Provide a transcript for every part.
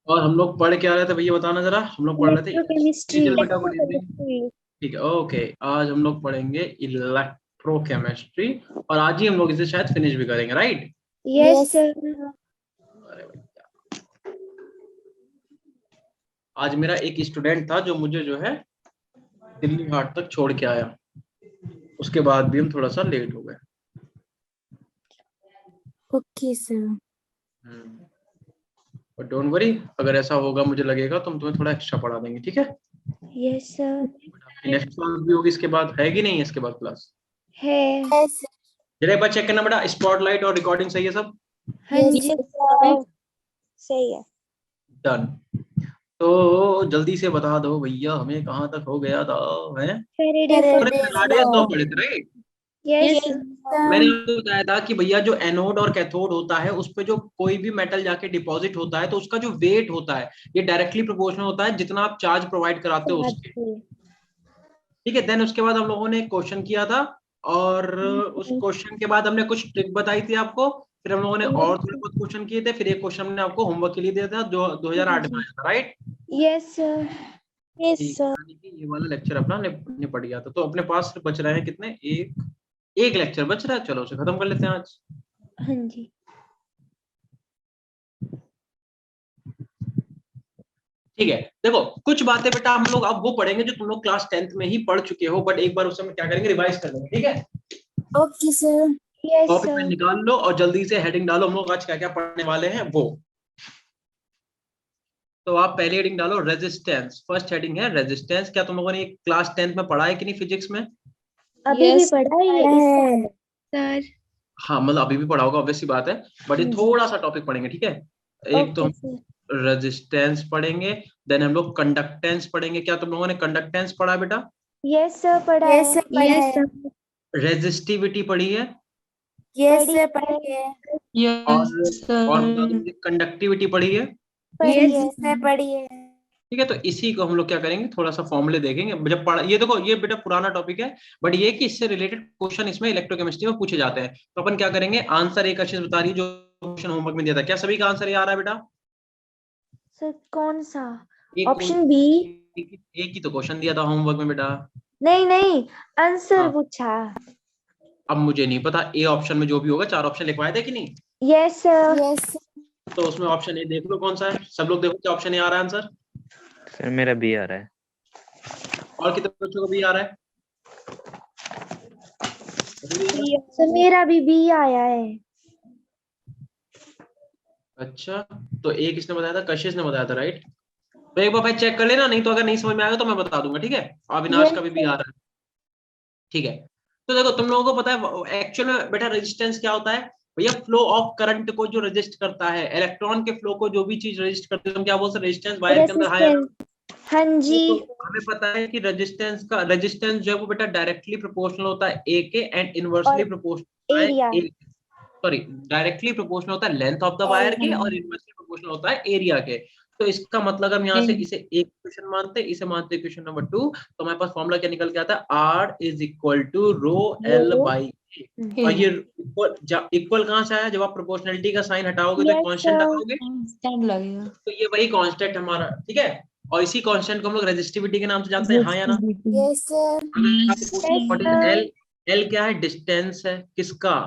और हम लोग पढ़ क्या रहे थे भैया, बताना जरा। हम लोग पढ़ रहे थे इलेक्ट्रोकेमिस्ट्री। डिजिटल बेटा, गुड इवनिंग। ठीक है, ओके। आज हम लोग पढ़ेंगे इलेक्ट्रोकेमिस्ट्री, और आज ही हम लोग इसे शायद फिनिश भी करेंगे, राइट? Yes sir. अरे भैया, आज मेरा एक स्टूडेंट था जो मुझे जो है दिल्ली हाट तक छोड़ के आया, उसके बाद भी हम थोड़ा सा लेट हो गए। Okay sir. But don't worry, अगर ऐसा होगा मुझे लगेगा तो हम तुम्हें थोड़ा एक्स्ट्रा पढ़ा देंगे, ठीक है? Yes sir. आपकी नेक्स्ट क्लास भी होगी इसके बाद, है कि नहीं? इसके बाद क्लास है। जरा एक बार चेक करना बेटा, स्पॉटलाइट और रिकॉर्डिंग सही है सब? हाँ जी सर। सही है। डन। तो जल्दी से बता दो भैया, हमें कहाँ तक हो गया था? है फैराडे फेराडेज लॉ पढ़े थे, राइट? यस मैंने सर। आपको बताया था कि भैया जो एनोड और कैथोड होता है, उस पे जो कोई भी मेटल जाके डिपॉजिट होता है तो उसका जो वेट होता है ये डायरेक्टली प्रोपोर्शनल होता है जितना आप चार्ज प्रोवाइड कराते हो उसके। ठीक है, देन उसके बाद हम लोगों ने एक क्वेश्चन किया था, और उस क्वेश्चन के बाद हमने कुछ ट्रिक बताई थी आपको। फिर हम लोगों ने और थोड़े बहुत क्वेश्चन किए थे, फिर एक क्वेश्चन हमने आपको होमवर्क के लिए दिया था जो 2008 में आया था, राइट? Yes sir. यस ठीक है, सर। यानी कि ये वाला लेक्चर अपना निपट गया था। तो अपने पास सिर्फ बच रहे हैं कितने, एक एक लेक्चर बच रहा है, चलो उसे खत्म कर लेते हैं आज। हाँ जी। ठीक है, देखो कुछ बातें बेटा हम लोग अब वो पढ़ेंगे जो तुम लोग क्लास 10th में ही पढ़ चुके हो, बट एक बार उस समय क्या करेंगे, रिवाइज कर लेंगे, ठीक है? Okay sir. Yes copy pen sir. निकाल लो और जल्दी से हेडिंग डालो, हम लोग आज क्या क्या पढ़ने वाले हैं वो। तो आप पहली हेडिंग डालो, रेजिस्टेंस। फर्स्ट हेडिंग है रेजिस्टेंस। क्या तुम लोगों ने क्लास 10th में पढ़ा है कि नहीं फिजिक्स में? अभी भी पढ़ा है इस साल सर। हाँ, मतलब अभी भी पढ़ा होगा, ऑब्वियस सी बात है। बट ये हाँ जी। थोड़ा सा टॉपिक पढ़ेंगे, ठीक है? एक तो ओके हम सर। रेजिस्टेंस पढ़ेंगे, देन हम लोग कंडक्टेंस पढ़ेंगे। क्या तुम लोगों ने कंडक्टेंस पढ़ा है बेटा? यस सर पढ़ा है। Yes sir. रेजिस्टिविटी पढ़ी है? यस सर पढ़ी है। और यस और बता दो सर। मुझे, कंडक्टिविटी पढ़ी है? पढ़ी है सर। पढ़ी है। ठीक है, तो इसी को हम लोग क्या करेंगे, थोड़ा सा फॉर्मूले देखेंगे जब पढ़ा। ये देखो, ये बेटा पुराना टॉपिक है, बट ये कि इससे रिलेटेड क्वेश्चन इसमें इलेक्ट्रोकेमिस्ट्री में पूछे जाते हैं। तो अपन क्या करेंगे, आंसर एक अच्छे से बता रही है जो क्वेश्चन होमवर्क में दिया था। क्या सभी का आंसर ये आ रहा है बेटा? सर कौन सा? एक ऑप्शन बी। एक ही तो क्वेश्चन दिया था होमवर्क में बेटा। नहीं नहीं, आंसर हाँ, पूछा। अब मुझे नहीं पता, ए ऑप्शन में जो भी होगा, 4 ऑप्शन लिखवाए थे कि नहीं? Yes sir. यस। तो उसमें ऑप्शन ए देख लो कौन सा है, सब लोग देखो क्या ऑप्शन ए आ रहा है आंसर। सर मेरा बी आ रहा है। और कितने बच्चों को भी आ रहा है? अभी भी आ रहा है? सर मेरा भी बी आया है। अच्छा, तो एक इसने बताया था, कशिश ने बताया था, राइट? तो एक बार भाई चेक कर लेना, नहीं तो अगर नहीं समझ में आएगा तो मैं बता दूंगा, ठीक है? अविनाश यस का भी आ सर। रहा है। ठीक है, तो देखो तुम लोगों को पता है एक्चुअल में बेटा रेजिस्टेंस क्या होता है? भैया फ्लो ऑफ करंट को जो रजिस्ट करता है, इलेक्ट्रॉन के फ्लो को जो भी चीज रजिस्ट करती है, हम क्या बोलते हैं, रेजिस्टेंस। वायर के अंदर हाँ या ना? रेसिस्टेंस। हाँ जी। तो हमें पता है कि रेजिस्टेंस जो है वो बेटा डायरेक्टली प्रोपोर्शनल होता है ए के, एंड इनवर्सली और प्रोपोर्शनल होता है एरिया। ए। सॉरी, डायरेक्टली प्रोपोर्शनल होता है लेंथ ऑफ द वायर के, और इनवर्सली प्रोपोर्शनल होता है एरिया के। तो इसका मतलब हम यहाँ से इसे एक क्वेश्चन मानते हैं, इसे मानते हैं क्वेश्चन नंबर 2। तो हमारे पास फॉर्मूला क्या निकल के आता है, R is equal to rho L rho. Bye. और ये इक्वल कहाँ से आया? जब आप प्रोपोर्शनलिटी का साइन हटाओगे तो यस कांस्टेंट सर। लगाओगे, तो ये वही कांस्टेंट हमारा, ठीक है? और इसी कांस्टेंट को हम लोग रेजिस्टिविटी के नाम से जानते हैं, हाँ या ना? Yes sir. अगर आपसे पूछे yes what is sir. L, L क्या है? डिस्टेंस है किसका?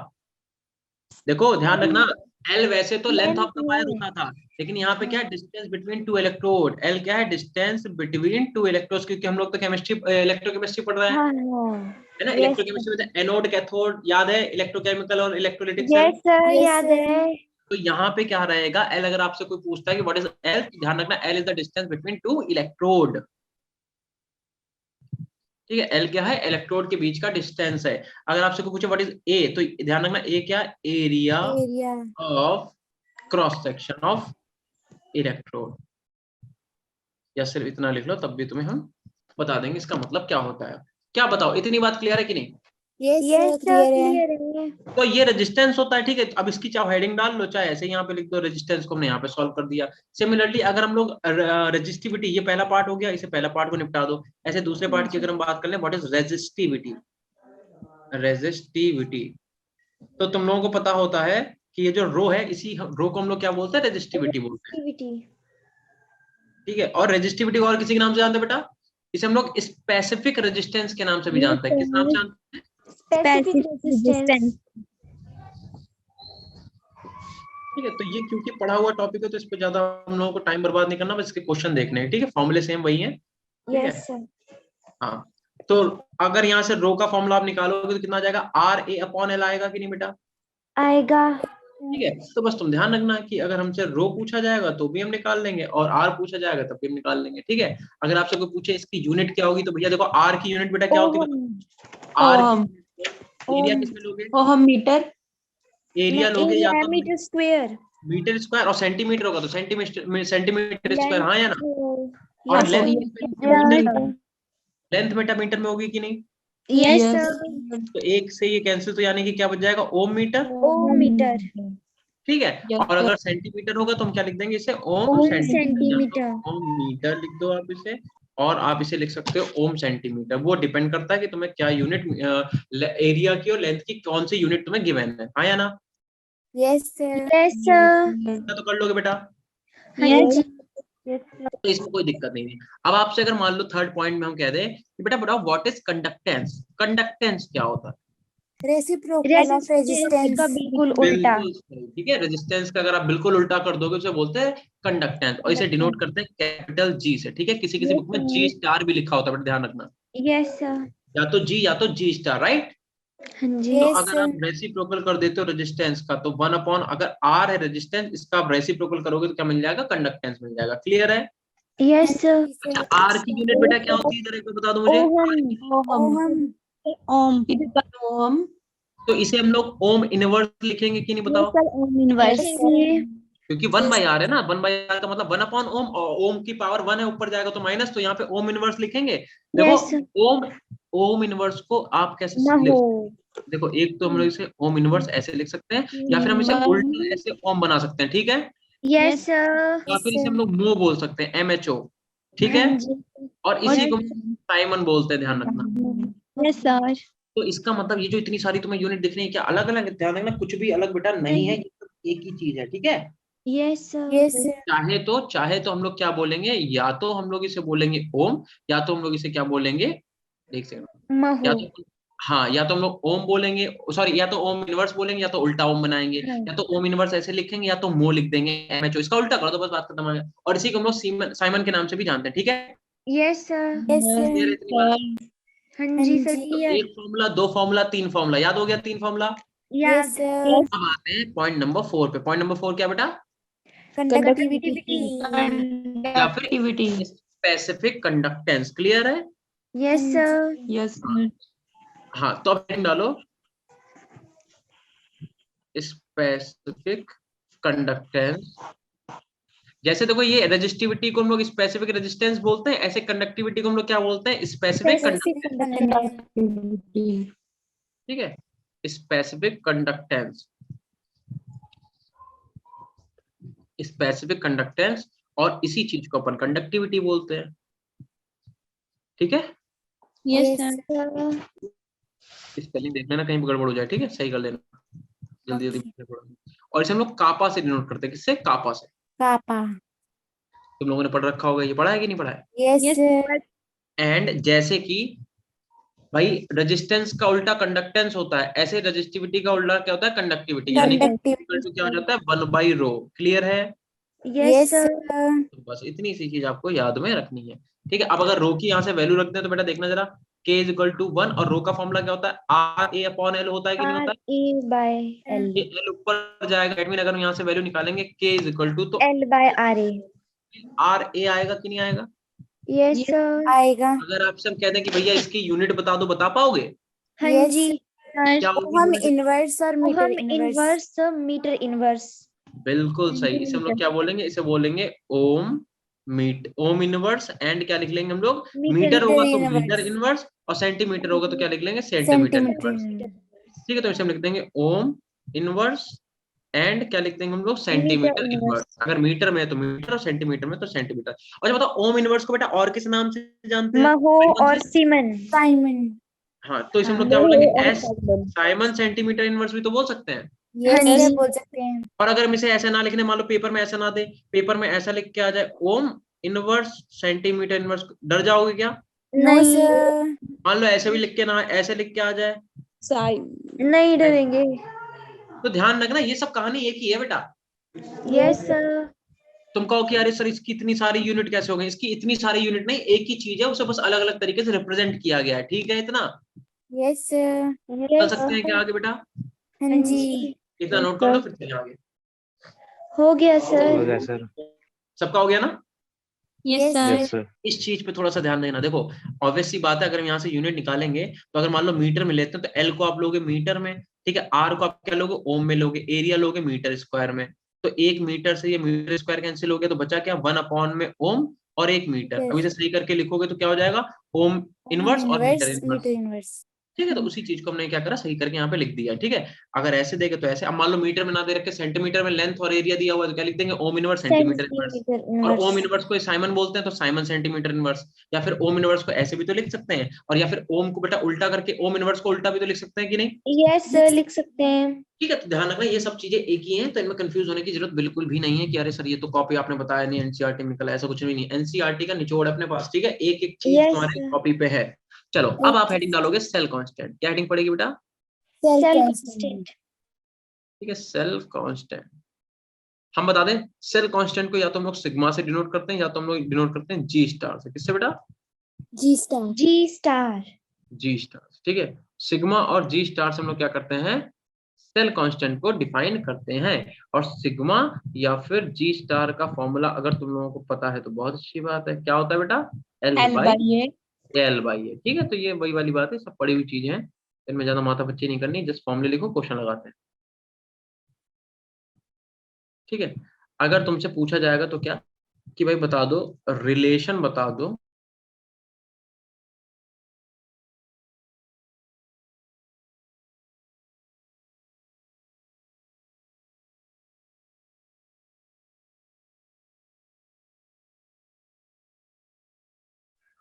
देखो ध्यान रखना, एल वैसे तो length of the wire length. होता था, लेकिन यहाँ पे क्या है, distance between two electrode. L क्या है? डिस्टेंस बिटवीन टू इलेक्ट्रोड्स, क्योंकि हम लोग तो केमिस्ट्री इलेक्ट्रोकेमिस्ट्री पढ़ रहे हैं, हाँ हाँ। है ना? यस इलेक्ट्रोकेमिस्ट्री में तो एनोड कैथोड याद है, इलेक्ट्रोकेमिकल और इलेक्ट्रोलिटिक सेल। यस सर याद है। तो यहाँ पे क्या रहेगा, एल अगर आपसे कोई पूछता है कि व्हाट इज एल, ध्यान रखना L is the distance between two electrode. ठीक है, एल क्या है? इलेक्ट्रोड के बीच का डिस्टेंस है। अगर आपसे कोई पूछे व्हाट इज ए, तो ध्यान रखना ए क्या है? Area area. Of cross section of electrode. या सिर्फ इतना लिख लो, तब भी तुम्हें हम बता देंगे इसका मतलब क्या होता है। क्या बताओ, इतनी बात क्लियर है कि नहीं? यस सर क्लियर है। तो ये रेजिस्टेंस होता है, ठीक है? अब इसकी चाहे हेडिंग डाल लो, चाहे ऐसे यहाँ पे लिख दो, रेजिस्टेंस को हमने यहाँ पे सॉल्व कर दिया। सिमिलरली अगर हम लोग रेजिस्टिविटी, ये पहला पार्ट हो गया, इसे पहला पार्ट को निपटा दो। ऐसे दूसरे पार्ट की अगर हम बात कर लें, व्हाट इज रेजिस्टिविटी। रेजिस्टिविटी, तो तुम लोगों को पता होता है कि ये जो रो है, इसी रो को हम लोग क्या बोलते हैं? रेजिस्टिविटी बोलते हैं। एक्टिविटी। ठीक है। और रेजिस्टिविटी और किसी के नाम से जानते हैं बेटा? इसे हम लोग स्पेसिफिक रेजिस्टेंस के नाम से भी जानते हैं। किस नाम से जानते हैं? Specific resistance. ठीक है। तो ये क्योंकि पढ़ा हुआ टॉपिक है तो इस पे ज्यादा हम लोगों को टाइम बर्बाद नहीं करना, बस इसके क्वेश्चन देखने हैं। ठीक है, फॉर्मूले सेम वही है। ठीक है। Yes sir. हाँ, तो अगर यहाँ से रो का फॉर्मूला आप निकालोगे तो कितना आ जाएगा? आर ए अपॉन एल आएगा कि नहीं बेटा? आएगा। ठीक है। तो बस तुम ध्यान रखना कि अगर हमसे रो पूछा जाएगा तो भी हम निकाल लेंगे, और आर पूछा जाएगा तब भी हम निकाल लेंगे। ठीक है। अगर आपसे कोई पूछे इसकी यूनिट क्या होगी, तो भैया देखो आर की यूनिट बेटा क्या होती है? आर एरिया किसमें लोगे? Ohm metre. एरिया लोगे या तो मीटर स्क्वायर। मीटर स्क्वायर, और सेंटीमीटर होगा तो सेंटीमीटर स्क्वायर। हाँ या ना? और Yes, लेंथ लेंथ मीटर में होगी कि नहीं? Yes Yes. सर। तो एक से ये कैंसिल, तो यानी कि क्या बच जाएगा? ओम मीटर। ओम मीटर। ठीक है। Yes, और अगर सेंटीमीटर होगा तो हम क्या लिख देंगे इसे? ओम ओम सेंटीमीटर। सेंटीमीटर। ओम मीटर लिख दो आप इसे, और आप इसे लिख सकते हो ओम सेंटीमीटर। वो डिपेंड करता है कि तुम्हें क्या यूनिट एरिया की और लेंथ की कौन सी यूनिट तुम्हें गिवन है। हाँ या ना? Yes sir. Yes sir. तो कर लोगे बेटा? हाँ जी। तो इसमें कोई दिक्कत नहीं है। अब आपसे अगर मान लो थर्ड पॉइंट में हम कह दें कि बेटा बताओ व्हाट इज कंडक्टेंस। कंडक्टेंस क्या होता है? रेसिप्रोकल ऑफ रेजिस्टेंस का बिल्कुल उल्टा। बिल्कुल सही। ठीक है, रेजिस्टेंस का अगर आप बिल्कुल उल्टा कर दोगे उसे बोलते हैं कंडक्टेंस, और इसे डिनोट करते हैं कैपिटल जी से। ठीक है, किसी किसी बुक में जी स्टार भी लिखा होता है, बट ध्यान रखना यस सर। या तो जी स्टार, राइट? हाँ जी। तो अगर आप रेसिप्रोकल कर देते हो रेजिस्टेंस का तो 1 अपॉन, अगर आर है रेजिस्टेंस, इसका आप रेसिप्रोकल करोगे तो क्या मिल जाएगा? कंडक्टेंस मिल जाएगा। क्लियर है? Yes sir. अच्छा, आर की यूनिट बेटा क्या होती है, जरा एक बार बता दो मुझे। ओम। ओम। तो इसे हम लोग ओम इनवर्स लिखेंगे कि नहीं, बताओ? Ohm inverse. क्योंकि 1/r है ना, 1/r का मतलब 1 अपॉन ओम, और ओम की पावर 1 है, ऊपर जाएगा तो माइनस, तो यहाँ पे ओम इनवर्स लिखेंगे। देखो ओम इनवर्स को आप कैसे लिख, देखो एक तो हम लोग इसे ओम इनवर्स ऐसे लिख सकते हैं, या फिर हम इसे उल्टा ऐसे ओम बना सकते हैं। ठीक है। Yes sir. या फिर इसे हम लोग मो बोल सकते हैं, MHO। ठीक है। और इसी को साइमन बोलते हैं, ध्यान रखना। Yes sir. तो इसका मतलब ये जो इतनी सारी तुम्हें यूनिट दिख रही है, क्या अलग अलग? ध्यान रखना, कुछ भी अलग बेटा नहीं है, ये सब एक ही चीज है। ठीक है। Yes sir. चाहे तो हम लोग क्या बोलेंगे, या तो हम लोग इसे बोलेंगे ओम, या तो हम लोग इसे क्या बोलेंगे, एक सेकंड, या तो हाँ, या तो हम लोग ओम बोलेंगे, सॉरी, या तो ओम इनवर्स बोलेंगे, या तो उल्टा ओम बनाएंगे, या तो ओम इनवर्स ऐसे लिखेंगे, या तो मो लिख देंगे, MHO। इसका उल्टा कर दो, बस बात खत्म हो गया। और इसी को हम लोग साइमन के नाम से भी जानते हैं। ठीक है। Yes sir. Clear है इतनी बात? हाँ जी सर। तो एक फॉर्मूला, दो फॉर्मूला, तीन फॉर्मूला, याद हो गया? तीन फॉर्मूला। Yes sir. अब आते हैं पॉइंट नंबर 4 पे। पॉइंट नंबर 4 क्या बेटा? कंडक्टिविटी। या फिर स्पेसिफिक कंडक्टेंस। क्लियर है? Yes sir. यस। हाँ, तो अब हेडिंग डालो, स्पेसिफिक कंडक्टेंस। जैसे देखो, ये रेजिस्टिविटी को हम लोग स्पेसिफिक रेजिस्टेंस बोलते हैं, ऐसे कंडक्टिविटी को हम लोग क्या बोलते हैं? Specific conductance. ठीक है, स्पेसिफिक कंडक्टेंस, स्पेसिफिक कंडक्टेंस, और इसी चीज को अपन कंडक्टिविटी बोलते हैं। ठीक है। Yes sir. स्पेलिंग देख लेना कहीं गड़बड़ हो जाए। ठीक है, सही कर लेना जल्दी जल्दी। और इसे हम लोग कापा से डिनोट करते हैं। किससे? कापा से। पापा। तुम लोगों ने पढ़ रखा होगा, ये पढ़ा है कि नहीं पढ़ा है? Yes sir. एंड जैसे कि भाई रेजिस्टेंस का उल्टा कंडक्टेंस होता है, ऐसे रेजिस्टिविटी का उल्टा क्या होता है? कंडक्टिविटी। यानी कि क्या हो जाता है? 1/ρ। क्लियर है? Yes sir. तो बस इतनी सी चीज आपको याद में रखनी है। ठीक है। अब अगर रो की यहाँ से वैल्यू रखते हैं तो बेटा देखना जरा, K = 1, और रो का फॉर्मूला क्या होता है? RA/L होता है कि नहीं होता है? ये L ऊपर जाएगा, दैट मीन अगर हम यहाँ से वैल्यू निकालेंगे K = तो L/RA। RA आएगा कि नहीं आएगा? Yes sir. आएगा। अगर आपसे हम कह दें कि भैया इसकी यूनिट बता दो, बता पाओगे? हाँ जी। क्या होगी हम unit? इनवर्स और मीटर इनवर्स। Metre inverse. बिल्कुल सही। इसे हम लोग क्या बोलेंगे? इसे बोलेंगे ओम ओम इनवर्स, एंड क्या लिख लेंगे हम लोग? मीटर होगा तो मीटर इनवर्स, और सेंटीमीटर होगा तो क्या लिख लेंगे? Centimetre inverse. ठीक है, तो इसे हम लिख देंगे ओम इनवर्स, एंड क्या लिख देंगे हम लोग? Centimetre inverse. अगर मीटर में है तो मीटर, और सेंटीमीटर में तो सेंटीमीटर। और बताओ ओम इनवर्स को बेटा और किस नाम से जानते हैं? महो और साइमन। हाँ, तो इसे हम लोग क्या बोलेंगे? साइमन सेंटीमीटर इनवर्स भी तो बोल सकते हैं। यस बोल सकते हैं। और अगर हम इसे ऐसे ना लिखने, मान लो पेपर में ऐसा ना दे, पेपर में ऐसा लिख के आ जाए ओम इनवर्स सेंटीमीटर इनवर्स, डर जाओगे क्या? No sir. मान लो ऐसे भी लिख के ना, ऐसे लिख के आ जाए, नहीं डरेंगे। तो ध्यान रखना ये सब कहानी एक ही है बेटा। Yes sir. तुम कहो कि अरे सर इसकी इतनी सारी यूनिट कैसे हो गई, इसकी इतनी सारी यूनिट नहीं, एक ही चीज है, उसे बस अलग अलग तरीके से रिप्रेजेंट किया गया है, ठीक है इतना? Yes sir. चल सकते हैं क्या आगे बेटा? हाँ जी। इतना नोट कर लो फिर चलें आगे। हो गया हो सर। गया सर। सबका हो गया ना? Yes yes sir. सर। इस चीज पे थोड़ा सा ध्यान देना। देखो ऑब्वियस सी बात है, अगर हम यहाँ से यूनिट निकालेंगे तो अगर मान लो मीटर में लेते हैं तो एल को आप लोगे मीटर में, ठीक है, आर को आप क्या लोगे, ओम में लोगे, एरिया लोगे मीटर स्क्वायर में। तो एक मीटर से ये मीटर स्क्वायर कैंसिल हो गया, तो बचा क्या, 1 अपॉन में ओम और 1 मीटर। अब इसे सही करके लिखोगे तो क्या हो जाएगा, ओम इनवर्स और metre inverse inverse. Metre inverse. ठीक है, तो उसी चीज को हमने क्या करा, सही करके यहाँ पे लिख दिया, ठीक है। अगर ऐसे देंगे तो ऐसे, अब मान लो मीटर में ना दे रखे, सेंटीमीटर में लेंथ और एरिया दिया हुआ है, तो क्या लिख देंगे, ohm inverse centimetre inverse. Centimetre और इनवर्स। ओम इनवर्स को साइमन बोलते हैं तो साइमन सेंटीमीटर इनवर्स। या फिर ओम इनवर्स को ऐसे भी तो लिख सकते हैं, और या फिर ओम को बेटा उल्टा करके ओम इनवर्स को उल्टा भी तो लिख सकते हैं कि नहीं? यस सर लिख सकते हैं। ठीक है, तो ध्यान रखना ये सब चीजें एक ही हैं, तो इनमें कंफ्यूज होने की जरूरत बिल्कुल भी नहीं है कि अरे सर ये तो कॉपी आपने बताया नहीं, एनसीईआरटी में निकला, ऐसा कुछ भी नहीं। एनसीईआरटी का निचोड़ अपने पास, ठीक है, एक एक चीज यस तुम्हारी सर। कॉपी पे है। चलो अब आप हेडिंग डालोगे सेल कांस्टेंट। क्या हेडिंग पड़ेगी बेटा? Cell constant. ठीक है, सेल कांस्टेंट। हम बता दें सेल कांस्टेंट को या तो हम लोग सिग्मा से डिनोट करते हैं, या तो हम लोग डिनोट करते हैं जी स्टार से। किससे बेटा? जी स्टार। जी स्टार। जी स्टार, ठीक है। सिग्मा और जी स्टार से हम लोग क्या करते हैं, सेल कांस्टेंट को डिफाइन करते हैं। और सिग्मा या फिर जी स्टार का फॉर्मूला अगर तुम लोगों को पता है तो बहुत अच्छी बात है। क्या होता है बेटा? एल बाई एल बाई ए। ठीक है, तो ये वही वाली बात है, सब पड़ी हुई चीजें हैं, इनमें ज्यादा माथा पच्ची नहीं करनी, जस्ट फॉर्मूले लिखो, क्वेश्चन लगाते हैं। ठीक है, अगर तुमसे पूछा जाएगा तो क्या कि भाई बता दो, रिलेशन बता दो,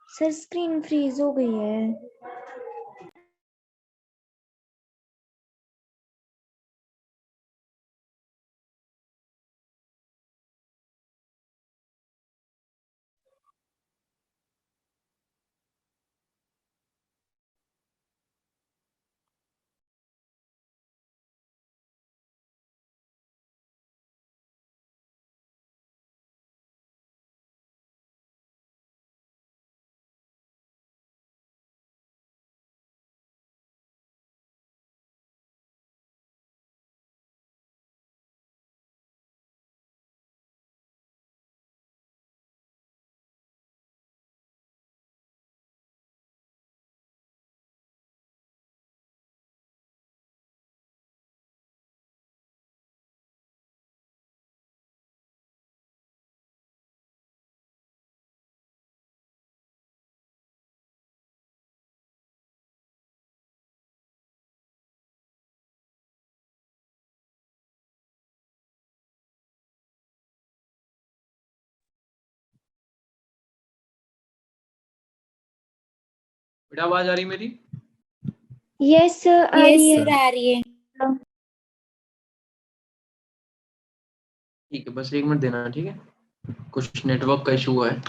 सर स्क्रीन फ्रीज हो गई है। बेटा आवाज आ रही मेरी? यस सर आ रही है। आ रही है। ठीक है, बस 1 मिनट देना, ठीक है, कुछ नेटवर्क का इशू है।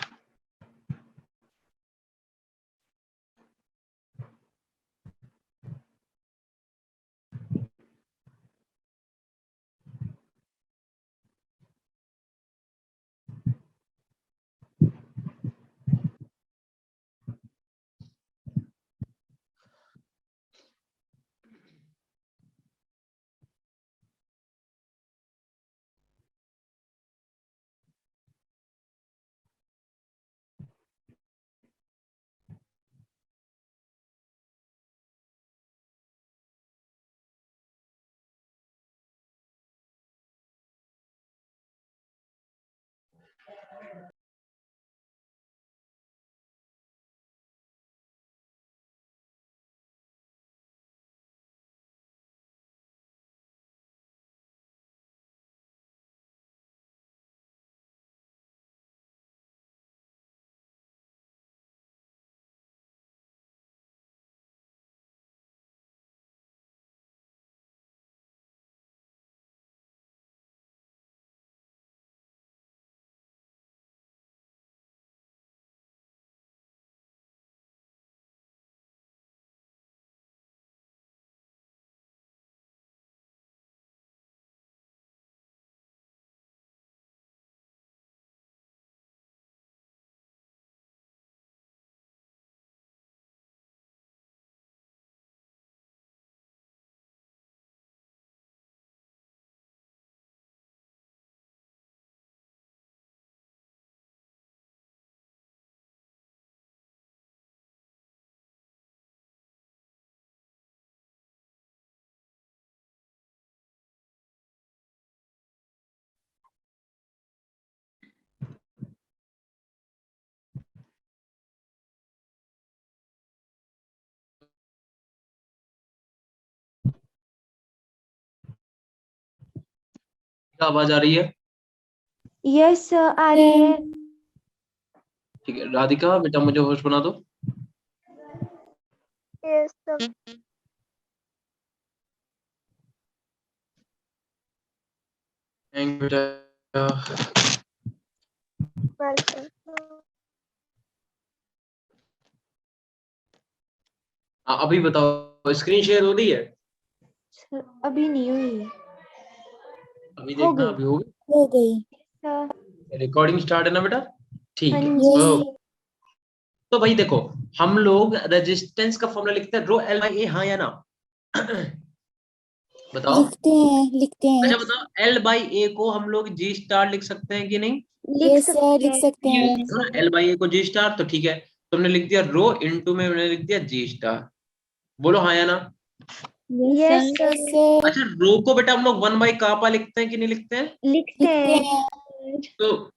क्या आवाज आ रही है? यस आ रही है। ठीक है राधिका बेटा मुझे होस्ट बना दो। Yes sir. थैंक यू बेटा। हाँ अभी बताओ स्क्रीन शेयर हो रही है? सर अभी नहीं हुई। अभी हो देखना गई। अभी होगी। हो गई सर। रिकॉर्डिंग स्टार्ट है ना बेटा? ठीक हाँ है जी। तो भाई देखो हम लोग रेजिस्टेंस का फॉर्मूला लिखते हैं रो एल बाई ए, हाँ या ना? बताओ। लिखते हैं। अच्छा बताओ एल बाई ए को हम लोग जी स्टार लिख सकते हैं कि नहीं? लिख सकते हैं। एल बाई ए को जी स्टार तो ठीक है। तुमने लिख दिया रो इनटू में मैंने लिख दिया जी स्टार। बोलो हाँ या ना? Yes sir. अच्छा रो को बेटा हम लोग वन बाई कापा लिखते हैं कि नहीं लिखते हैं? लिखते हैं। तो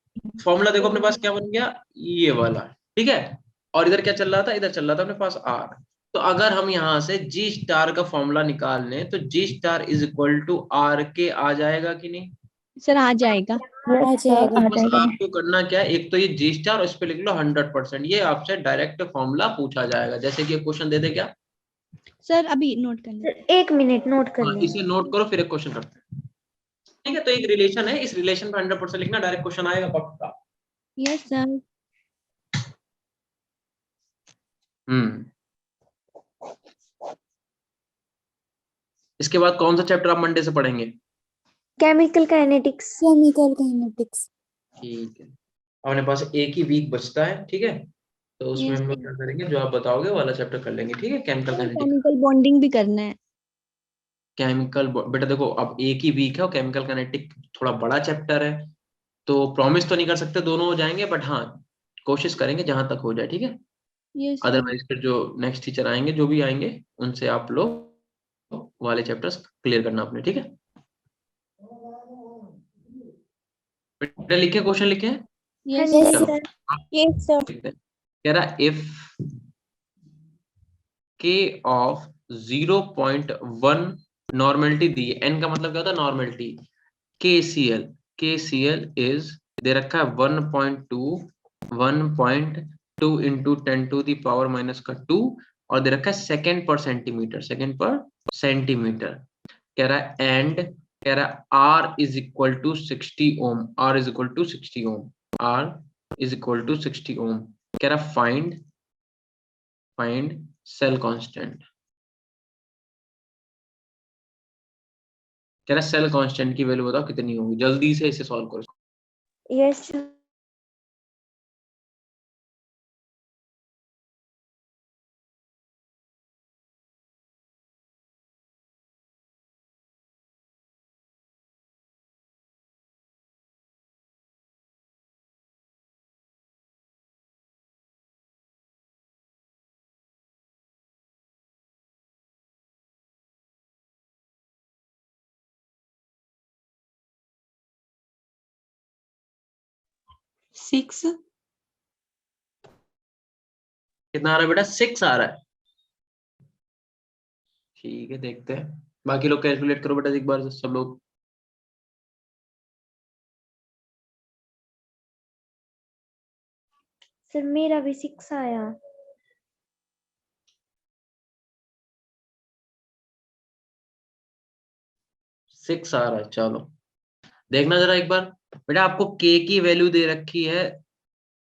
फॉर्मूला देखो अपने पास क्या बन गया, ये वाला। ठीक है और इधर क्या चल रहा था, इधर चल रहा था अपने पास आर। तो अगर हम यहाँ से जी स्टार का फॉर्मूला निकाल लें तो G star is equal to R K आ जाएगा कि नहीं? सर आ जाएगा। आ जाएगा। बस आपको करना क्या है, एक तो ये जी स्टार और इस पे लिख लो 100%, ये आपसे डायरेक्ट फॉर्मूला पूछा जाएगा। जैसे कि क्वेश्चन दे दे क्या? सर अभी नोट कर लें। एक मिनट नोट कर हाँ, लें। इसे नोट करो फिर एक क्वेश्चन करते हैं। ठीक है तो एक रिलेशन है, इस रिलेशन पे 100% लिखना, डायरेक्ट क्वेश्चन आएगा पक्का। Yes sir. इसके बाद कौन सा चैप्टर आप मंडे से पढ़ेंगे? Chemical kinetics. ठीक है अपने पास एक ही वीक बचता है। ठीक है तो उसमें यस हम लोग क्या करेंगे, जो आप बताओगे वो वाला चैप्टर कर लेंगे। ठीक है chemical sir kinetics. Chemical bonding भी करना है। केमिकल बेटा देखो अब एक ही वीक है और केमिकल काइनेटिक थोड़ा बड़ा चैप्टर है, तो प्रॉमिस तो नहीं कर सकते दोनों हो जाएंगे, बट हाँ कोशिश करेंगे जहां तक हो जाए। ठीक है यस सर। अदरवाइज फिर जो नेक्स्ट टीचर आएंगे जो भी आएंगे उनसे आप लोग वाले चैप्टर्स क्लियर करना अपने। ठीक है बेटा लिखे क्वेश्चन लिखे हैं? यस चलो सर। आप यस सर। लिखते हैं। कह रहा इफ के ऑफ 0.1 नॉर्मेलिटी दी है, एन का मतलब क्या होता है normality, KCl KCl is they रखा है 1.2 इंटू 10⁻⁻², और दे रखा है सेकेंड पर सेंटीमीटर, सेकेंड पर सेंटीमीटर। कह रहा है एंड कह रहा है R is equal to 60 ohm, R is equal to 60 ohm, R is equal to 60 ohm. कह रहा है फाइंड सेल कांस्टेंट। कह रहा है सेल कांस्टेंट की वैल्यू बताओ कितनी होगी, जल्दी से इसे सॉल्व करो। Yes sir. 6। कितना आ रहा है बेटा? 6 आ रहा है। ठीक है देखते हैं, बाकी लोग कैलकुलेट करो बेटा एक बार सब लोग। सर मेरा भी 6 आया। 6 आ रहा है चलो देखना जरा एक बार। बेटा आपको के की वैल्यू दे रखी है,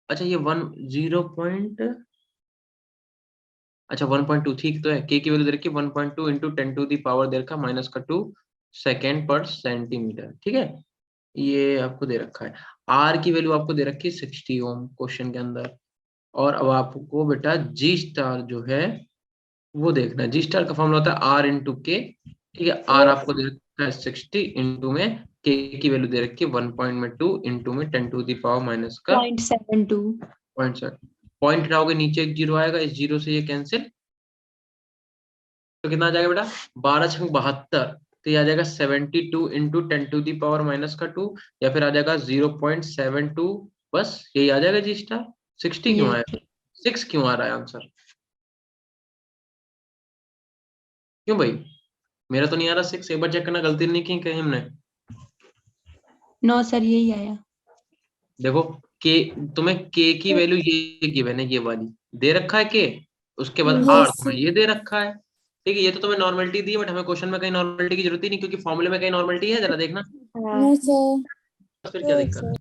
अच्छा ये 1.2, ठीक तो है। के की वैल्यू दे रखी है 1.2 इंटू 10⁻⁻² दे रखा -2 सेकेंड पर सेंटीमीटर। ठीक है ये आपको दे रखा है। आर की वैल्यू आपको दे रखी है 60 ओम क्वेश्चन के अंदर। और अब आपको बेटा जी स्टार जो है वो देखना है। जी स्टार का फॉर्मूला होता है आर इंटू के। ठीक है आर यस। आपको दे रखा है 60 इंटू में के की वैल्यू दे रखी है 1.2 इंटू में 10⁻⁻² 0.72। पॉइंट सर पॉइंट हटाओगे नीचे एक जीरो आएगा, इस जीरो से ये कैंसिल, तो कितना आ जाएगा बेटा 12×72, तो ये आ जाएगा 72 इंटू 10⁻⁻², या फिर आ जाएगा 0.72। बस यही आ जाएगा जी स्टार। 60 क्यों यस। आया, 6 क्यों आ रहा है आंसर? क्यों भाई? मेरा तो नहीं आ रहा 6, एक बार चेक करना गलती नहीं की कहीं हमने। नो सर यही आया। देखो के, तुम्हें के की वैल्यू ये गिवन है, ये वाली दे रखा है के, उसके बाद आर Yes. तुम्हें ये दे रखा है। ठीक है, ये तो तुम्हें नॉर्मलिटी दी है, बट हमें क्वेश्चन में कहीं नॉर्मलिटी की जरूरत ही नहीं, क्योंकि फॉर्मूले में कहीं नॉर्मलिटी है, जरा देखना। No, sir. फिर क्या दिक्कत है?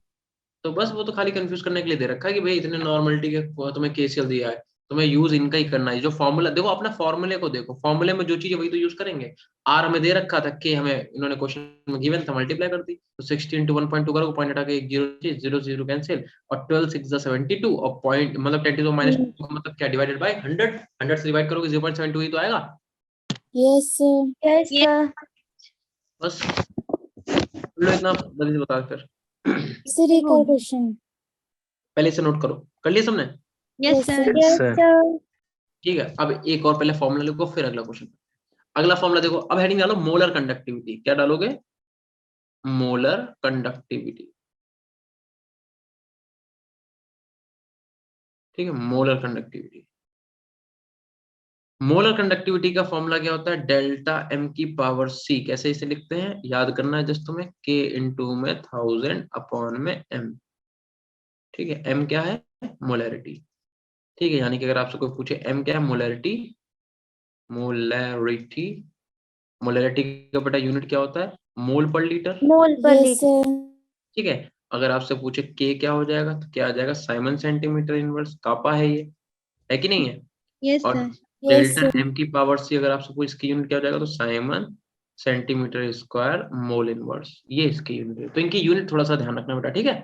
तो बस वो तो खाली कंफ्यूज करने के लिए दे रखा है कि भाई इतने नॉर्मलिटी के तुम्हें केसीएल दिया है, तुम्हें यूज इनका ही करना है। जो फॉर्मूला देखो, अपना फॉर्मूले को देखो, फॉर्मूले में जो चीज है वही तो यूज करेंगे। आर हमें दे रखा था, के हमें इन्होंने क्वेश्चन में गिवन था, मल्टीप्लाई कर दी, तो 60 इंटू 1.2 करो, पॉइंट हटा के 0 0 कैंसिल, और 12 6 72, और पॉइंट मतलब 10 टू माइनस मतलब क्या, डिवाइडेड बाय 100, 100 से डिवाइड करोगे 0.72 ही तो आएगा। Yes, sir. Yes, sir. बस लो, इतना जल्दी से बता फिर। Sir, एक और question. पहले से नोट करो, कर लिया सबने? Yes, sir. Yes, sir. ठीक है, अब एक और पहले फॉर्मूला लिखो, फिर अगला क्वेश्चन। अगला फॉर्मूला देखो, अब हेडिंग डालो मोलर कंडक्टिविटी। क्या डालोगे? Molar conductivity. ठीक है, मोलर कंडक्टिविटी। मोलर कंडक्टिविटी का फॉर्मूला क्या होता है? डेल्टा एम की पावर सी। कैसे इसे लिखते हैं, याद करना है जस्ट तुम्हें, के इंटू में 1000 अपॉन में एम। ठीक है, एम क्या है? मोलैरिटी। ठीक है, यानी कि अगर आपसे कोई पूछे एम क्या है, मोलैरिटी, मोलैरिटी, मोलैरिटी का बेटा यूनिट क्या होता है? मोल पर लीटर। Mole per liter. ठीक है, अगर आपसे पूछे के क्या हो जाएगा, तो क्या आ जाएगा? साइमन सेंटीमीटर इनवर्स, कापा है ये, है कि नहीं है? यस और sir. Yes, delta sir. M की पावर सी अगर आपसे पूछे इसकी यूनिट क्या हो जाएगा, तो siemens centimetre square mole inverse, ये इसकी यूनिट है। तो इनकी यूनिट थोड़ा सा ध्यान रखना बेटा, ठीक है?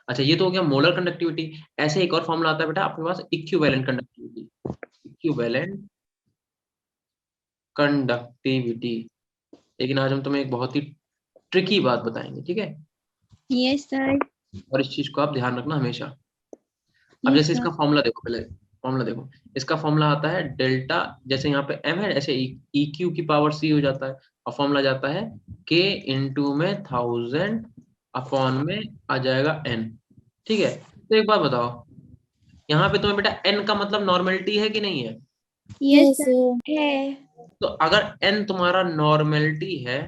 अच्छा, ये तो हो गया मोलर कंडक्टिविटी। ऐसे एक और फॉर्मूला आता है बेटा आपके पास, इक्विवेलेंट कंडक्टिविटी। Equivalent conductivity. लेकिन आज हम तुम्हें एक बहुत ही ट्रिकी बात बताएंगे, ठीक है? Yes sir. और इस चीज को आप ध्यान रखना हमेशा। अब जैसे इसका फॉर्मूला देखो, पहले फॉर्मूला देखो, इसका फॉर्मूला आता है डेल्टा, जैसे यहाँ पे एम है, ऐसे ई क्यू की पावर सी हो जाता है, और फॉर्मूला जाता है के इंटू में 1000 अपॉन में आ जाएगा एन। ठीक है, तो एक बात बताओ, यहाँ पे तुम्हें बेटा एन का मतलब नॉर्मेलिटी है कि नहीं है? Yes, sir. है. तो अगर एन तुम्हारा नॉर्मेलिटी है,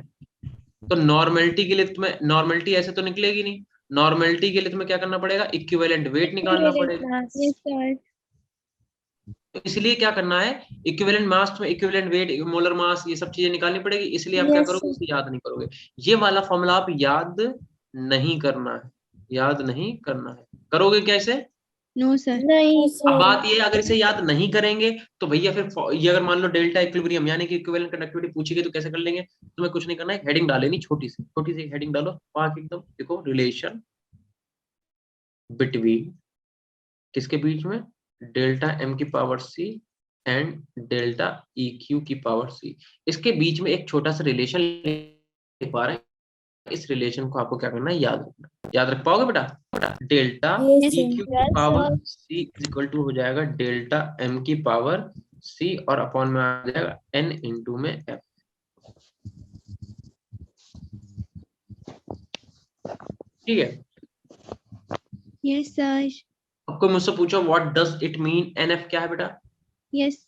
तो नॉर्मेलिटी के लिए तुम्हें, नॉर्मेलिटी ऐसे तो निकलेगी नहीं, नॉर्मेलिटी के लिए तुम्हें क्या करना पड़ेगा? इक्विवेलेंट वेट निकालना पड़ेगा। Yes, sir. तो इसलिए क्या करना है, इक्विवेलेंट मास में इक्विवेलेंट वेट, मोलर मास, ये सब चीजें निकालनी पड़ेगी। इसलिए आप क्या Yes, करोगे, sir. इसे याद नहीं करोगे। ये वाला फॉर्मूला आप याद नहीं करना है, याद नहीं करना है। करोगे कैसे? No sir. नहीं, अब sir. बात ये है, अगर इसे याद नहीं करेंगे तो भैया फिर ये अगर मान लो डेल्टा इक्विलिब्रियम यानी कि इक्विवेलेंट कंडक्टिविटी पूछेगी तो कैसे कर लेंगे? तुम्हें कुछ नहीं करना है, हेडिंग डाल लेनी, छोटी सी हेडिंग डालो, पाक एकदम, देखो रिलेशन बिटवीन, किसके बीच में? डेल्टा एम की power C and delta E Q की पावर सी। इसके बीच में एक छोटा सा रिलेशन लिख पा रहे हैं, इस रिलेशन को आपको क्या करना है, याद रखना। याद रख पाओगे बेटा? Delta Yes, E sir. Q की Yes, power sir. C is equal to हो जाएगा डेल्टा एम की पावर सी, और अपॉन में आ जाएगा एन इंटू में एफ। ठीक है, यस सर। अब कोई मुझसे पूछो what does it mean, N F क्या है बेटा? Yes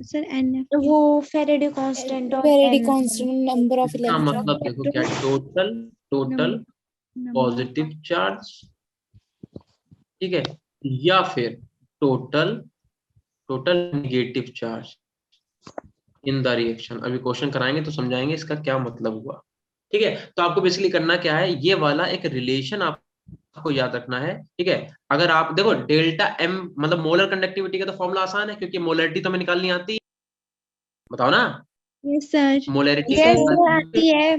sir N F. वो Faraday constant और Faraday constant number of इसका electrons. मतलब देखो क्या, टोटल टोटल पॉजिटिव चार्ज, ठीक है, या फिर total total negative charge in the reaction. अभी क्वेश्चन कराएंगे तो समझाएंगे इसका क्या मतलब हुआ। ठीक है, तो आपको बेसिकली करना क्या है, ये वाला एक रिलेशन आपको याद रखना है। ठीक है, अगर आप देखो डेल्टा एम मतलब मोलर कंडक्टिविटी का तो फॉर्मूला आसान है, क्योंकि मोलरिटी तो हमें निकालनी आती है, बताओ ना? Yes sir. Molarity Yes, sir. आती है.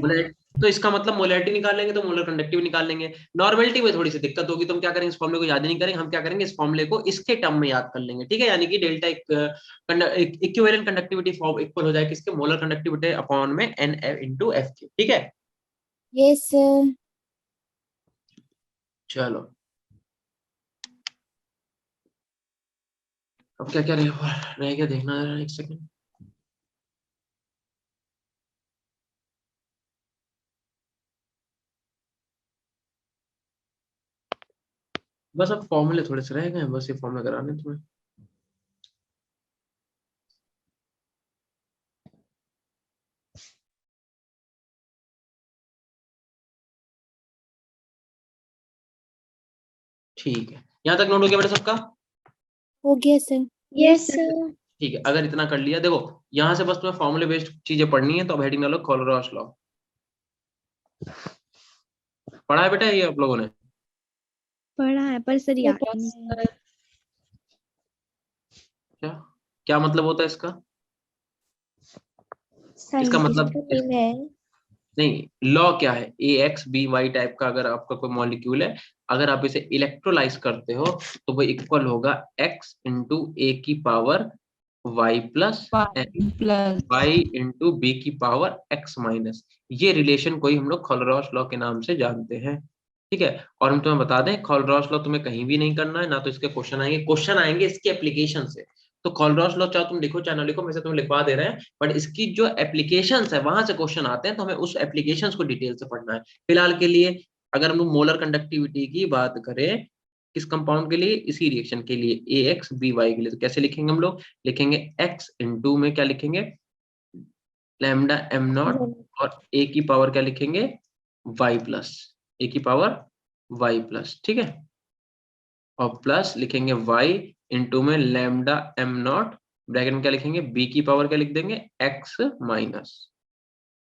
तो इसका मतलब मोलरिटी निकालेंगे तो मोलर कंडक्टिविटी निकाल लेंगे। नॉर्मेलिटी में थोड़ी सी दिक्कत होगी, तो हम क्या करेंगे, इस फॉर्मूले को याद नहीं करेंगे, हम क्या करेंगे, इस फॉर्मूले को इसके टर्म में याद कर लेंगे। ठीक है, यानी कि delta equivalent conductivity form equal हो जाएगा किसके, मोलर कंडक्टिविटी अपॉन में एन इंटू एफ के। ठीक है, Yes, sir. चलो अब क्या क्या रह गया देखना जरा, एक सेकंड। बस अब फॉर्मूले थोड़े से रह गए हैं, बस ये फॉर्मूला कराने तुम्हें। ठीक है, यहाँ तक नोट हो गया बेटा सबका? हो गया सर। Yes sir. ठीक है, अगर इतना कर लिया, देखो यहाँ से बस तुम्हें फॉर्मूले बेस्ड चीजें पढ़नी है, तो अब हेडिंग डालो कोलरॉस लॉ। पढ़ा है बेटा ये आप लोगों ने? पढ़ा है पर सर याद नहीं। क्या क्या मतलब होता है इसका? इसका मतलब नहीं, लॉ क्या है? ए एक्स बी वाई टाइप का अगर आपका कोई मॉलिक्यूल है, अगर आप इसे इलेक्ट्रोलाइज करते हो तो वो इक्वल होगा x इंटू ए की power y plus y into B की पावर x माइनस। ये रिलेशन कोई हम लोग कोलरॉस लॉ के नाम से जानते हैं, ठीक है। और हम तुम्हें बता दें, कोलरॉस लॉ तुम्हें कहीं भी नहीं करना है, ना तो इसके क्वेश्चन आएंगे इसके एप्लीकेशन से। तो कोलरॉस लॉ चाहे तुम लिखो चाहे ना लिखो, मैं तुम्हें लिखवा दे रहे हैं, बट इसकी जो एप्लीकेशंस है वहां से क्वेश्चन आते हैं, तो हमें उस एप्लीकेशंस को डिटेल से पढ़ना है। फिलहाल के लिए अगर हम लोग मोलर कंडक्टिविटी की बात करें, किस कंपाउंड के लिए? इसी रिएक्शन के लिए, ए एक्स बी वाई के लिए, तो कैसे लिखेंगे हम लोग? लिखेंगे x इंटू में क्या लिखेंगे? लैम्डा एम नॉट, और ए की पावर क्या लिखेंगे? y प्लस, ए की पावर y प्लस, ठीक है। और प्लस लिखेंगे y इंटू में लैम्डा एम नॉट, ब्रैकेट में क्या लिखेंगे? b की पावर क्या लिख देंगे? x माइनस,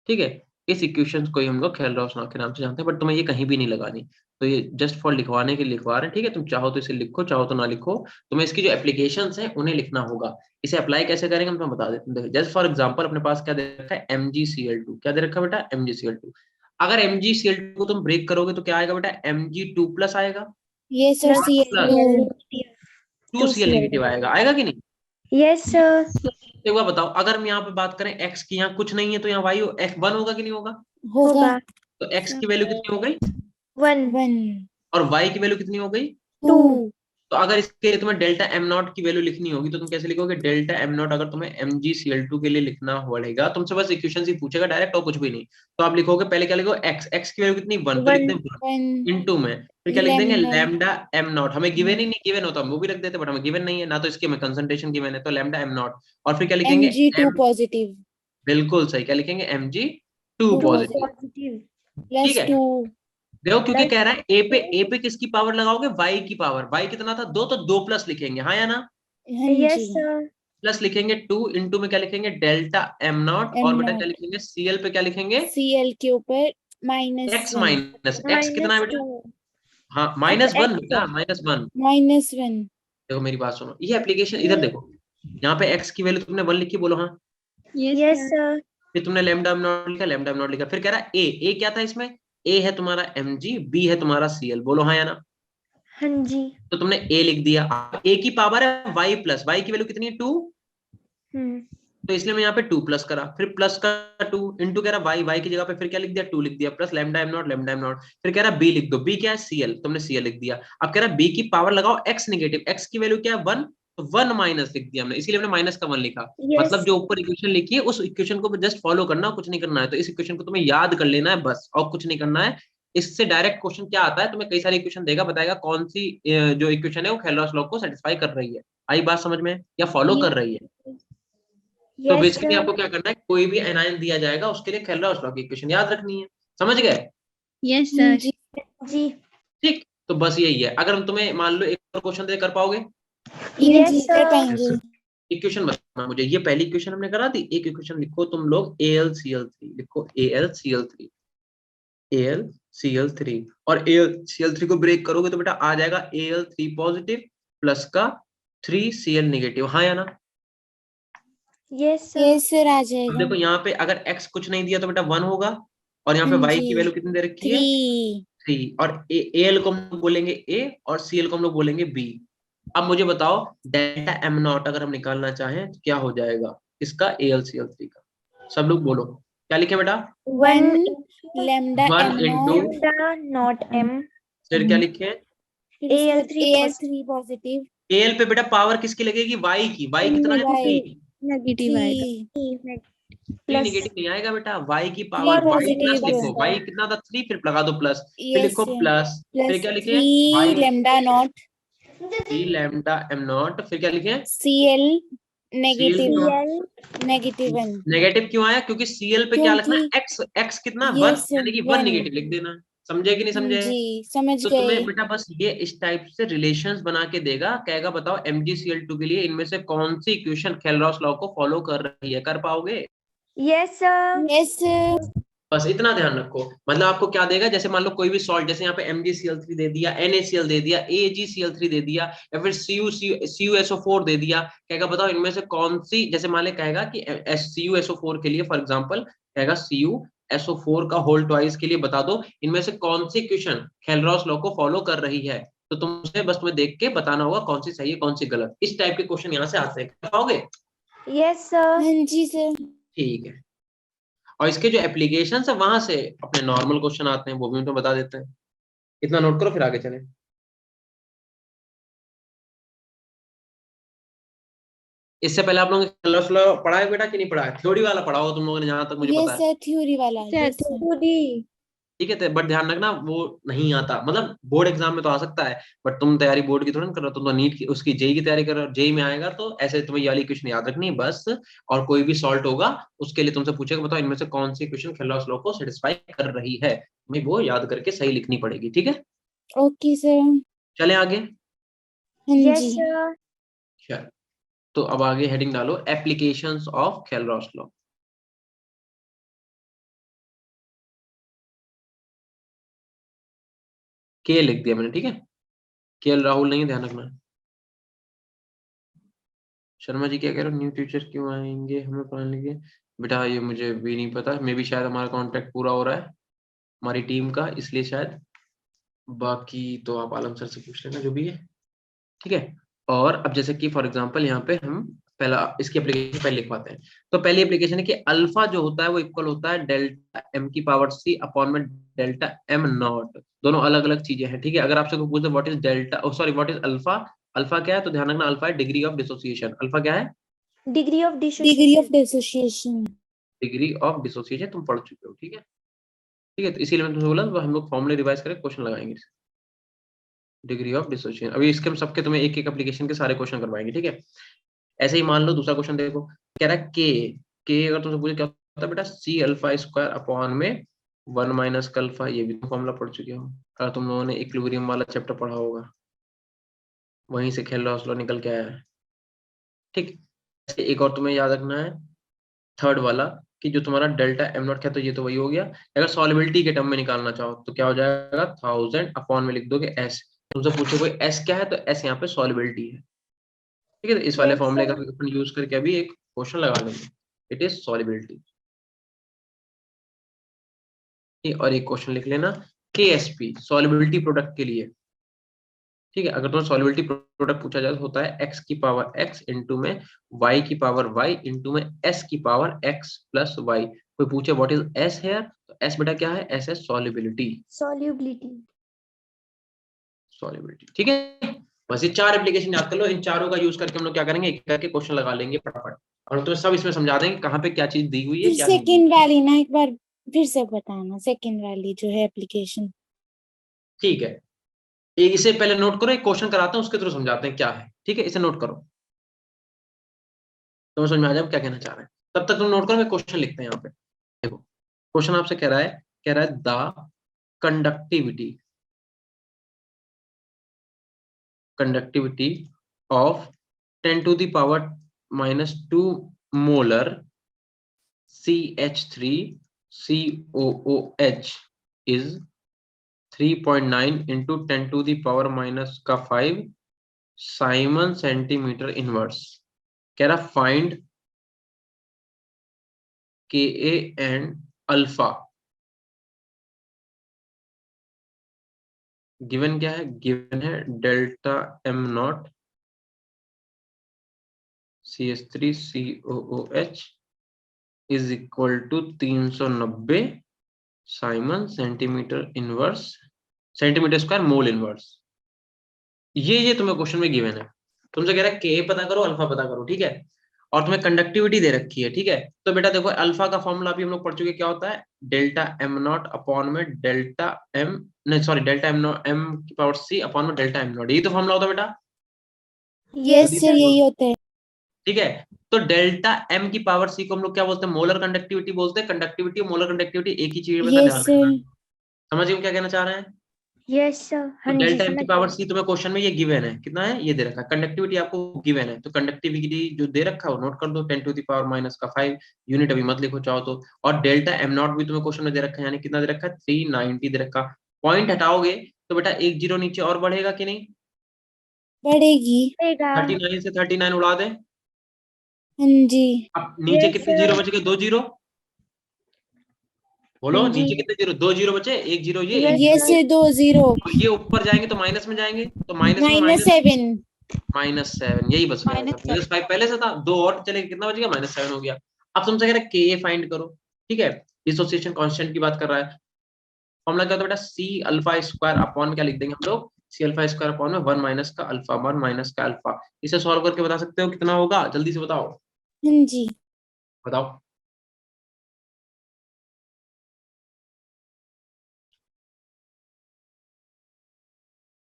ठीक है। इस इक्वेशन को ही हम लोग कोलरॉस लॉ के नाम से जानते हैं, बट तुम्हें ये कहीं भी नहीं लगानी, तो ये जस्ट फॉर लिखवाने के लिए लिखवा रहे हैं, ठीक है। तुम चाहो तो इसे लिखो, चाहो तो ना लिखो, तुम्हें इसकी जो एप्लीकेशंस हैं उन्हें लिखना होगा। इसे अप्लाई कैसे करेंगे हम तुम्हें बता देते हैं। जस्ट फॉर एग्जांपल अपने पास क्या दे रखा है? MgCl2। क्या दे रखा है बेटा? MgCl2। अगर MgCl2 को तुम ब्रेक करोगे तो क्या आएगा बेटा? Mg2 प्लस आएगा, ये सर प्लस 2Cl नेगेटिव आएगा, आएगा कि नहीं? Yes sir. एक बार बताओ, अगर हम यहाँ पे बात करें x की, यहाँ कुछ नहीं है, तो यहाँ y x1 होगा कि नहीं होगा? होगा। तो x की वैल्यू कितनी हो गई? 1 और y की वैल्यू कितनी हो गई? 2। तो अगर इसके लिए तुम्हें डेल्टा एम नॉट की वैल्यू लिखनी होगी, तो तुम कैसे लिखोगे? डेल्टा एम नॉट अगर तुम्हें MgCl2 के लिए लिखना पड़ेगा, तुमसे बस इक्वेशन ही पूछेगा डायरेक्ट, और कुछ भी नहीं। तो आप लिखोगे पहले क्या लिखोगे? x की वैल्यू कितनी? 1, तो लिख देंगे 1 इनटू में, फिर क्या लिख देंगे? Lambda am not. हमें गिवन ही नहीं, गिवन होता हम वो भी रख देते, बट हमें गिवन नहीं है ना, तो इसके में कंसंट्रेशन गिवन है, तो लैम्डा एम नॉट। और फिर क्या लिखेंगे? Mg2 positive. बिल्कुल सही, क्या लिखेंगे? Mg2 पॉजिटिव, ठीक है। 2 देखो क्योंकि कह रहा है ए पे किसकी पावर लगाओगे? y की पावर। y कितना था? 2, तो 2 प्लस लिखेंगे, हाँ या ना? Yes sir. प्लस लिखेंगे 2 इंटू में क्या लिखेंगे? डेल्टा एम नॉट, और बेटा क्या लिखेंगे? Cl पे क्या लिखेंगे? Cl के ऊपर x माइनस, x कितना है बेटा? हाँ, -1 बेटा, -1। -1। देखो मेरी बात सुनो, ये एप्लीकेशन इधर देखो, यहाँ पे x की वैल्यू तुमने 1 लिखी, बोलो हाँ। Yes sir. फिर तुमने लैम्डा एम नॉट लिखा, लैम्डा एम नॉट लिखा, फिर कह रहा है ए क्या था इसमें? a है तुम्हारा Mg, b है तुम्हारा Cl, बोलो हाँ या ना? हाँ जी। तो तुमने a लिख दिया। a की पावर है y प्लस, y की वैल्यू कितनी है? 2, तो इसलिए मैं यहाँ पे 2 प्लस करा, फिर प्लस का 2 इंटू कह रहा y की जगह पे फिर क्या लिख दिया? 2 लिख दिया, प्लस लैम्डा एम नॉट, फिर कह रहा b लिख दो, b क्या है? Cl, तुमने Cl लिख दिया। अब कह रहा b की पावर लगाओ x नेगेटिव, x की वैल्यू क्या है? 1, तो 1 माइनस लिख दिया हमने, इसीलिए हमने माइनस का 1 लिखा। मतलब जो ऊपर इक्वेशन लिखी है उस इक्वेशन को जस्ट फॉलो करना, कुछ नहीं करना है। तो इस इक्वेशन को तुम्हें याद कर लेना है बस, और कुछ नहीं करना है। इससे डायरेक्ट क्वेश्चन क्या आता है, तुम्हें कई सारे इक्वेशन देगा, बताएगा कौन सी जो इक्वेशन है वो कोलरॉस लॉ को सेटिस्फाई कर रही है। आई बात समझ में, या फॉलो कर रही है? तो बेसिकली आपको क्या करना है, कोई भी एनायन दिया जाएगा उसके लिए कोलरॉस लॉ की इक्वेशन याद रखनी है, समझ गए? Yes sir. जी। ठीक, तो बस यही है। अगर हम तुम्हें मान लो एक और क्वेश्चन दे, कर पाओगे? Yes sir. इक्वेशन बताना मुझे, ये पहली इक्वेशन हमने करा दी, एक इक्वेशन लिखो तुम लोग AlCl3, लिखो AlCl3, AlCl3, और AlCl3 को ब्रेक करोगे तो बेटा आ जाएगा Al3 पॉजिटिव प्लस का 3Cl नेगेटिव, हाँ या ना? यस सर आ जाएगा। देखो यहाँ पे अगर x कुछ नहीं दिया तो बेटा 1 होगा, और यहाँ पे y की वैल्यू कितनी दे रखी है? 3, और Al को हम लोग बोलेंगे A, और Cl को हम लोग बोलेंगे B। अब मुझे बताओ डेल्टा एम नॉट अगर हम निकालना चाहें तो क्या हो जाएगा इसका? AlCl3 का, सब लोग बोलो क्या लिखे बेटा? 1 लैम्डा 1 इंटू नॉट m, फिर क्या लिखे? Al3 positive. Al पे बेटा पावर किसकी लगेगी? y की। y कितना है? 3। नेगेटिव आएगा। 3 नेगेटिव नहीं आएगा बेटा, y की पावर y प्लस लिखो, y कितना था? 3, फिर लगा दो प्लस, फिर लिखो प्लस, फिर क्या लिखे? 3 lambda naught 3 lambda am not, फिर क्या लिखे? Cl negative 1। नेगेटिव क्यों आया? क्योंकि Cl पे क्या लिखना है? x कितना? 1, यानी कि 1 नेगेटिव लिख देना है, समझे कि नहीं समझे? जी समझ तो गए। तुम्हें बेटा बस ये इस टाइप से रिलेशंस बना के देगा, कहेगा बताओ MgCl2 के लिए इनमें से कौन सी इक्वेशन खेलरॉस लॉ को फॉलो कर रही है, कर पाओगे? Yes sir. Yes sir. बस इतना ध्यान रखो। मतलब आपको क्या देगा, जैसे मान लो कोई भी सॉल्ट, जैसे यहाँ पे MgCl3 दे दिया, NaCl दे दिया, AgCl3 दे दिया, या फिर CuSO4 दे दिया, कहेगा बताओ इनमें से कौन सी, जैसे मान ले कहेगा कि CuSO4 के लिए फॉर एग्जांपल कहेगा CuSO4 का होल ट्वाइस के लिए बता दो इनमें से कौन सी इक्वेशन खेलरॉस लॉ को फॉलो कर रही है। तो तुमसे बस तुम्हें देख के बताना होगा कौन सी सही है कौन सी गलत। इस टाइप के क्वेश्चन यहाँ से आते हैं, कर पाओगे? Yes sir. हाँ जी सर। ठीक है। और इसके जो एप्लीकेशन है वहां से अपने नॉर्मल क्वेश्चन आते हैं, वो भी तो बता देते हैं। इतना नोट करो फिर आगे चले। इससे पहले आप लोगों ने खेलरॉस लॉ पढ़ा है बेटा कि नहीं पढ़ा है? थ्योरी वाला पढ़ा होगा तुम लोगों ने, जहां तक मुझे पता है। सर थ्योरी वाला। Sir theory. ठीक है, तो बट ध्यान रखना वो नहीं आता, मतलब बोर्ड एग्जाम में तो आ सकता है, बट तुम तैयारी बोर्ड की थोड़ी ना कर रहे हो, तुम तो नीट की उसकी जेई की तैयारी कर रहे हो। जेई में आएगा तो ऐसे तुम्हें ये वाली क्वेश्चन याद रखनी है बस। और कोई भी सॉल्ट होगा उसके लिए तुमसे पूछेगा बताओ इनमें से कौन सी क्वेश्चन खेलरॉस लॉ को सेटिस्फाई कर रही है, तुम्हें वो याद करके सही लिखनी पड़ेगी। ठीक है, ओके सर। चले आगे। हाँ जी सर। चल, तो अब आगे हेडिंग डालो एप्लीकेशंस ऑफ खेलरॉस लॉ। के लिख दिया मैंने, ठीक है, केएल राहुल नहीं, ध्यान रखना। शर्मा जी क्या कह रहे हो, न्यू टीचर क्यों आएंगे हमें पढ़ाने के लिए? बेटा ये मुझे भी नहीं पता, मे भी शायद हमारा कॉन्ट्रैक्ट पूरा हो रहा है हमारी टीम का, इसलिए शायद। बाकी तो आप आलम सर से पूछ लेना जो भी है, ठीक है। और अब जैसे कि फॉर एग्जांपल यहाँ पे हम पहला इसकी एप्लीकेशन पहले लिख पाते हैं। तो पहली एप्लीकेशन है कि अल्फा जो होता है वो इक्वल होता है डेल्टा एम की पावर सी अपॉन में डेल्टा एम नॉट। दोनों अलग अलग चीजें हैं, ठीक है। अगर आपसे कोई पूछे what is delta, sorry what is alpha, alpha क्या है तो ध्यान रखना अल्फा है डिग्री ऑफ डिसोसिएशन। अल्फा क्या है? Degree of dissociation. Degree of dissociation, तुम पढ़ चुके हो, ठीक है। ठीक है, तो इसीलिए मैंने तुमसे बोला तो हम लोग फॉर्मूले रिवाइज करें, क्वेश्चन लगाएंगे। डिग्री ऑफ डिसोसिएशन अभी इसके हम सबके तुम्हें एक एक एप्लीकेशन के सारे क्वेश्चन करवाएंगे, ठीक है। ऐसे ही मान लो दूसरा क्वेश्चन देखो, कह रहा है के अगर तुमसे पूछे क्या होता है बेटा, सी अल्फा स्क्वायर अपॉन में 1 माइनस अल्फा, ये भी तुम फॉर्मूला पढ़ चुके हो अगर तुम लोगों ने इक्विलिब्रियम वाला चैप्टर पढ़ा होगा, वहीं से खेलरॉस लॉ निकल के आया है, ठीक। ऐसे एक और तुम्हें याद रखना है, थर्ड वाला, कि जो तुम्हारा डेल्टा एम नॉट है तो ये तो वही हो गया। अगर सॉलिबिलिटी के टर्म में निकालना चाहो तो क्या हो जाएगा, 1000 अपॉन में लिख दोगे एस। तुमसे पूछो कोई एस क्या है तो एस यहाँ पे सॉलिबिलिटी है, ठीक है। तो इस वाले फॉर्मूले का अपन यूज करके अभी एक क्वेश्चन लगा लेंगे, इट इज सॉलिबिलिटी। और एक क्वेश्चन लिख लेना KSP सॉलिबिलिटी प्रोडक्ट के लिए, ठीक है। अगर तुम्हें सॉलिबिलिटी प्रोडक्ट पूछा जाए तो होता है x की पावर x इंटू में y की पावर y इंटू में s की पावर x प्लस y। कोई पूछे व्हाट इज s है तो s बेटा क्या है, s है सॉलिबिलिटी। सॉलिबिलिटी, ठीक है। बस ये चार एप्लीकेशन याद कर लो, इन चारों का यूज करके हम लोग क्या करेंगे, एक करके क्वेश्चन लगा लेंगे फटाफट, और तुम्हें सब इसमें समझा देंगे कहाँ पे क्या चीज दी हुई है क्या नहीं दी। सेकंड वाली ना एक बार फिर से बताना, सेकंड वाली जो है एप्लीकेशन। ठीक है, एक इसे पहले नोट करो, एक क्वेश्चन कराते हैं उसके थ्रू समझाते हैं क्या है, ठीक है। इसे नोट करो, तुम्हें समझ में आ जाए क्या कहना चाह रहे हैं। तब तक तुम नोट करो, मैं क्वेश्चन लिखते हैं यहाँ पे। देखो क्वेश्चन आपसे कह रहा है the conductivity of 10 to the power minus 2 molar CH3COOH is 3.9 into 10 to the power minus का 5 साइमन सेंटीमीटर इनवर्स। कह रहा find Ka and alpha. Given क्या है, गिवन है delta M nought CH3COOH is equal to 390 siemens centimetre inverse, centimetre square mole inverse. ये तुम्हें question में given है। तुमसे कह रहा है के पता करो अल्फा पता करो, ठीक है। और तुम्हें कंडक्टिविटी दे रखी है, ठीक है। तो बेटा देखो अल्फा का फॉर्मूला भी हम लोग पढ़ चुके, क्या होता है डेल्टा एम नॉट अपॉन में डेल्टा एम, नहीं sorry delta M nought M की पावर सी अपॉन में डेल्टा एम नॉट, यही तो फॉर्मूला होता है बेटा। यस सर यही होता है, ठीक है। तो डेल्टा एम की पावर सी को हम लोग क्या बोलते हैं, मोलर कंडक्टिविटी बोलते हैं। कंडक्टिविटी और मोलर कंडक्टिविटी एक ही चीज में, ध्यान रखना। समझ गए क्या कहना चाह रहे हैं? यस सर, तो हाँ जी डेल्टा एम की समझ पावर गए। सी तुम्हें क्वेश्चन में ये गिवन है, कितना है ये दे रखा है, कंडक्टिविटी आपको गिवन है, तो कंडक्टिविटी जो दे रखा है वो नोट कर दो, 10⁻⁻⁵ यूनिट, अभी मत लिखो चाहो तो। और डेल्टा एम नॉट भी तुम्हें क्वेश्चन में दे रखा है, यानी कितना दे रखा है, 390 दे रखा। पॉइंट हटाओगे तो बेटा एक जीरो नीचे और बढ़ेगा कि नहीं? बढ़ेगी। 39 से 39 उड़ा दे। हाँ जी। अब नीचे Yes, कितने sir. जीरो बच गए? 2 जीरो। बोलो, हाँ जी। नीचे कितने जीरो? 2 जीरो बचे, एक जीरो ये, एक Yes, ये जीरो sir. से ये। 2 0 और ये ऊपर जाएंगे तो माइनस में जाएंगे, तो माइनस में माइनस, -7। -7 यही बच गया बेटा। -5 पहले से था, दो और चलेगा, कितना बच गया? -7 हो गया। अब तुमसे कह रहा है के फाइंड करो, ठीक है, डिसोसिएशन कांस्टेंट की बात कर रहा है। फॉर्मूला क्या होता है बेटा? सी अल्फा स्क्वायर अपॉन क्या लिख देंगे हम लोग? सी अल्फा स्क्वायर अपॉन में 1 माइनस का अल्फा, 1 माइनस का अल्फा। इसे सॉल्व करके बता सकते हो कितना होगा? जल्दी से बताओ, हाँ जी। बताओ।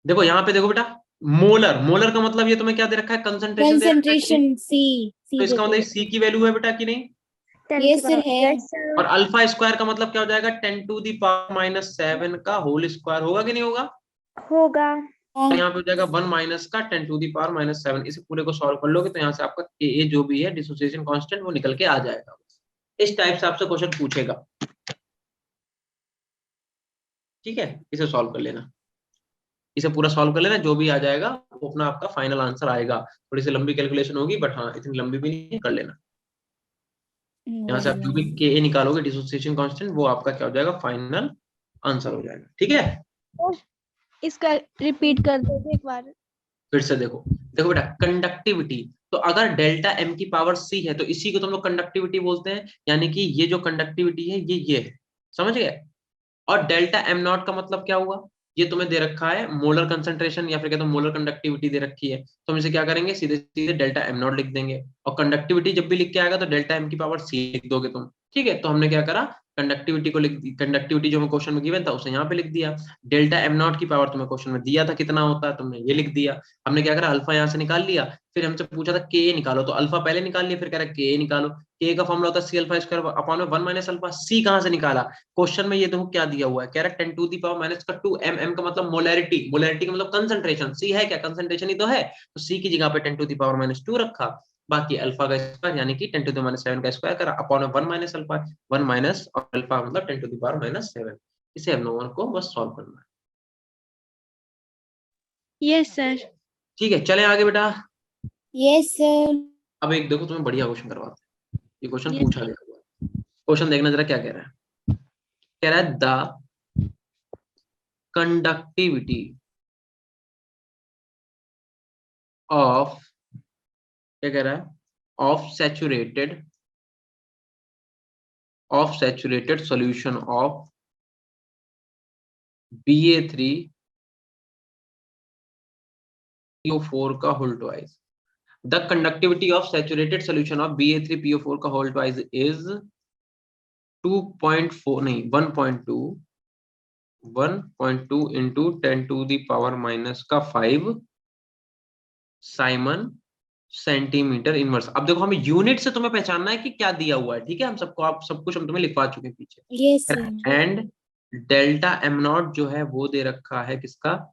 देखो यहाँ पे देखो बेटा, मोलर, मोलर का मतलब ये तुम्हें क्या दे रखा है? कंसंट्रेशन दे रखा है कि नहीं? कंसंट्रेशन सी तो सी इसका देते मतलब हैं। सी की वैल्यू है बेटा कि नहीं? 10 ये की सर पावर। है। Yes, sir. और अल्फा स्क्वायर का मतलब क्या हो जाएगा? 10⁻⁷ का होल स्क्वायर, होगा कि नहीं होगा? होगा। तो हाँ। यहाँ पे हो जाएगा 1 माइनस का 10⁻⁷। इसे पूरे को सॉल्व कर लोगे तो यहाँ से आपका के जो भी है डिसोसिएशन कांस्टेंट वो निकल के आ जाएगा। इस टाइप से आपसे क्वेश्चन पूछेगा, ठीक है, इसे सॉल्व कर लेना, इसे पूरा सॉल्व कर लेना, जो भी आ जाएगा वो अपना आपका फाइनल आंसर आएगा। थोड़ी सी लंबी कैलकुलेशन होगी, बट हाँ इतनी लंबी भी नहीं, कर लेना। यहाँ से आप वही जो भी वही। के निकालोगे डिसोसिएशन कांस्टेंट, वो आपका क्या हो जाएगा? फाइनल आंसर हो जाएगा, ठीक है। इसका रिपीट कर दो एक बार। फिर से देखो, देखो बेटा, कंडक्टिविटी, तो अगर डेल्टा एम की पावर सी है तो इसी को तुम लोग कंडक्टिविटी बोलते हैं, यानी कि ये जो कंडक्टिविटी है ये है, समझ गए? और डेल्टा एम नॉट का मतलब क्या हुआ? ये तुम्हें दे रखा है मोलर कंसंट्रेशन, या फिर कहते हैं मोलर कंडक्टिविटी दे रखी है, तो हम इसे क्या करेंगे? सीधे सीधे डेल्टा एम नॉट लिख देंगे, और कंडक्टिविटी जब भी लिख के आएगा तो डेल्टा एम की पावर सी लिख दोगे तुम, ठीक है। तो हमने क्या करा, कंडक्टिविटी को लिख, कंडक्टिविटी जो हमें क्वेश्चन में गिवन था उसे यहाँ पे लिख दिया। डेल्टा एम नॉट की पावर तुम्हें क्वेश्चन में दिया था कितना होता है, तुमने ये लिख दिया। हमने क्या करा, अल्फा यहाँ से निकाल लिया, फिर हमसे पूछा था के निकालो, तो अल्फा पहले निकाल लिया, फिर कह रहा के निकालो। के का फॉर्मूला होता है सी अल्फा स्क्वायर अपॉन में 1 माइनस अल्फा। सी कहाँ से निकाला? क्वेश्चन में ये देखो क्या दिया हुआ है, कह रहा है 10⁻⁻²। एम का मतलब मोलैरिटी, मोलैरिटी का मतलब कंसंट्रेशन, सी है क्या? कंसंट्रेशन ही तो है, तो सी की जगह पे 10⁻²रखा, बाकी अल्फा का स्क्वायर यानी कि 10⁻⁷ का स्क्वायर करा अपॉन 1 माइनस अल्फा, 1 माइनस और अल्फा मतलब 10⁻⁷। इसे हम लोगों को बस सॉल्व करना है, यस सर। ठीक है। चले आगे बेटा। Yes sir. अब एक देखो तुम्हें बढ़िया क्वेश्चन करवाते हैं, ये क्वेश्चन यस। पूछा गया हुआ है। क्वेश्चन देखना जरा क्या कह रहा है, कह रहा है द कंडक्टिविटी ऑफ, क्या कह रहा है, of saturated solution of BA3PO4 का whole twice. The conductivity of saturated solution of BA3PO4 का होल ट्वाइस इज 2.4 नहीं 1.2 इंटू 10⁻⁻⁵ साइमन सेंटीमीटर इनवर्स। अब देखो हमें यूनिट से तुम्हें पहचानना है कि क्या दिया हुआ है, ठीक है, हम सबको, आप सब कुछ हम तुम्हें लिखवा चुके हैं यस पीछे। Sir. And delta M not जो है वो दे रखा है किसका?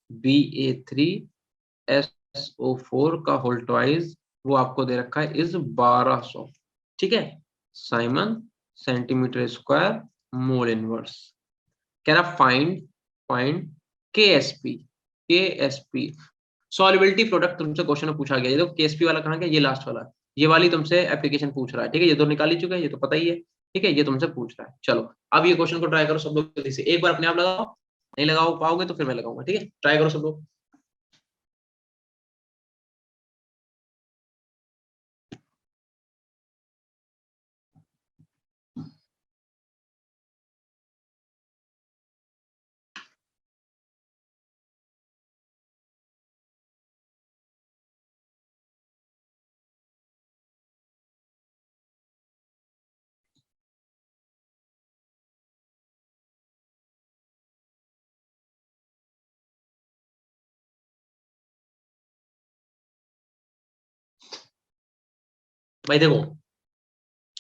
BA3SO4 का होल ट्वाइस, वो आपको दे रखा है इज 1200, ठीक है, Simon centimetre square mole inverse. कह रहा फाइंड, फाइंड के एस पी सॉल्युबिलिटी प्रोडक्ट तुमसे क्वेश्चन में पूछा गया। ये देखो केएसपी वाला कहाँ गया? ये लास्ट वाला, ये वाली तुमसे एप्लीकेशन पूछ रहा है, ठीक है, ये तो निकाल ही चुका है, ये तो पता ही है, ठीक है, ये तुमसे पूछ रहा है। चलो अब ये क्वेश्चन को ट्राई करो सब लोग जल्दी से, एक बार अपने आप लगाओ, नहीं लगाओ पाओगे तो फिर मैं लगाऊंगा, ठीक है, ट्राई करो सब लोग। भाई देखो,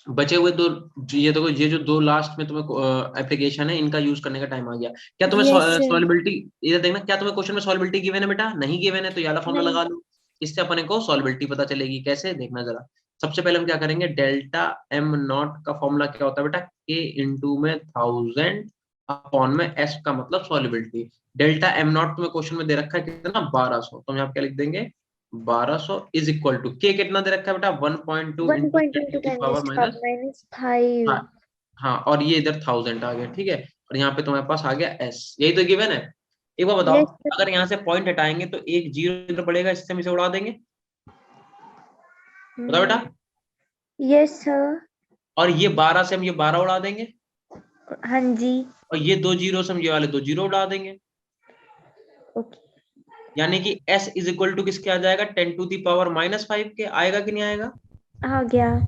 बचे हुए दो, ये देखो ये जो दो लास्ट में तुम्हें एप्लीकेशन है इनका यूज करने का टाइम आ गया। क्या तुम्हें Yes, sir. सॉल्युबिलिटी, इधर देखना, क्या तुम्हें क्वेश्चन में सॉल्युबिलिटी गिवन है बेटा? नहीं गिवन है तो ये वाला फॉर्मूला लगा लो, इससे अपने को सॉल्युबिलिटी पता चलेगी। कैसे, देखना जरा। सबसे पहले हम क्या करेंगे, डेल्टा एम नॉट का फॉर्मूला क्या होता है बेटा? के इंटू में 1000 अपॉन में एस का मतलब सॉल्युबिलिटी। डेल्टा एम नॉट तुम्हें क्वेश्चन में दे रखा है कितना, 1200, तो हम यहाँ क्या लिख देंगे, 1200 इज इक्वल टू के कितना दे रखा है बेटा, 1.2 into 10 to the power minus 5। हाँ, हाँ, और ये इधर 1000 आ गया, ठीक है। और यहाँ पे तुम्हारे पास आ गया एस, यही तो गिवन है। एक बार बताओ, Yes, sir. अगर यहाँ से पॉइंट हटाएंगे तो एक जीरो इधर पड़ेगा, इससे हम इसे उड़ा देंगे, बताओ बेटा। Yes sir. और ये 12 से हम ये 12 उड़ा देंगे, हाँ जी। और ये दो जीरो से हम ये वाले दो जीरो उड़ा देंगे। ओके। यानी कि s इज इक्वल टू किसके आ जाएगा, 10 टू दी पावर -5 के आएगा कि नहीं आएगा? आ गया।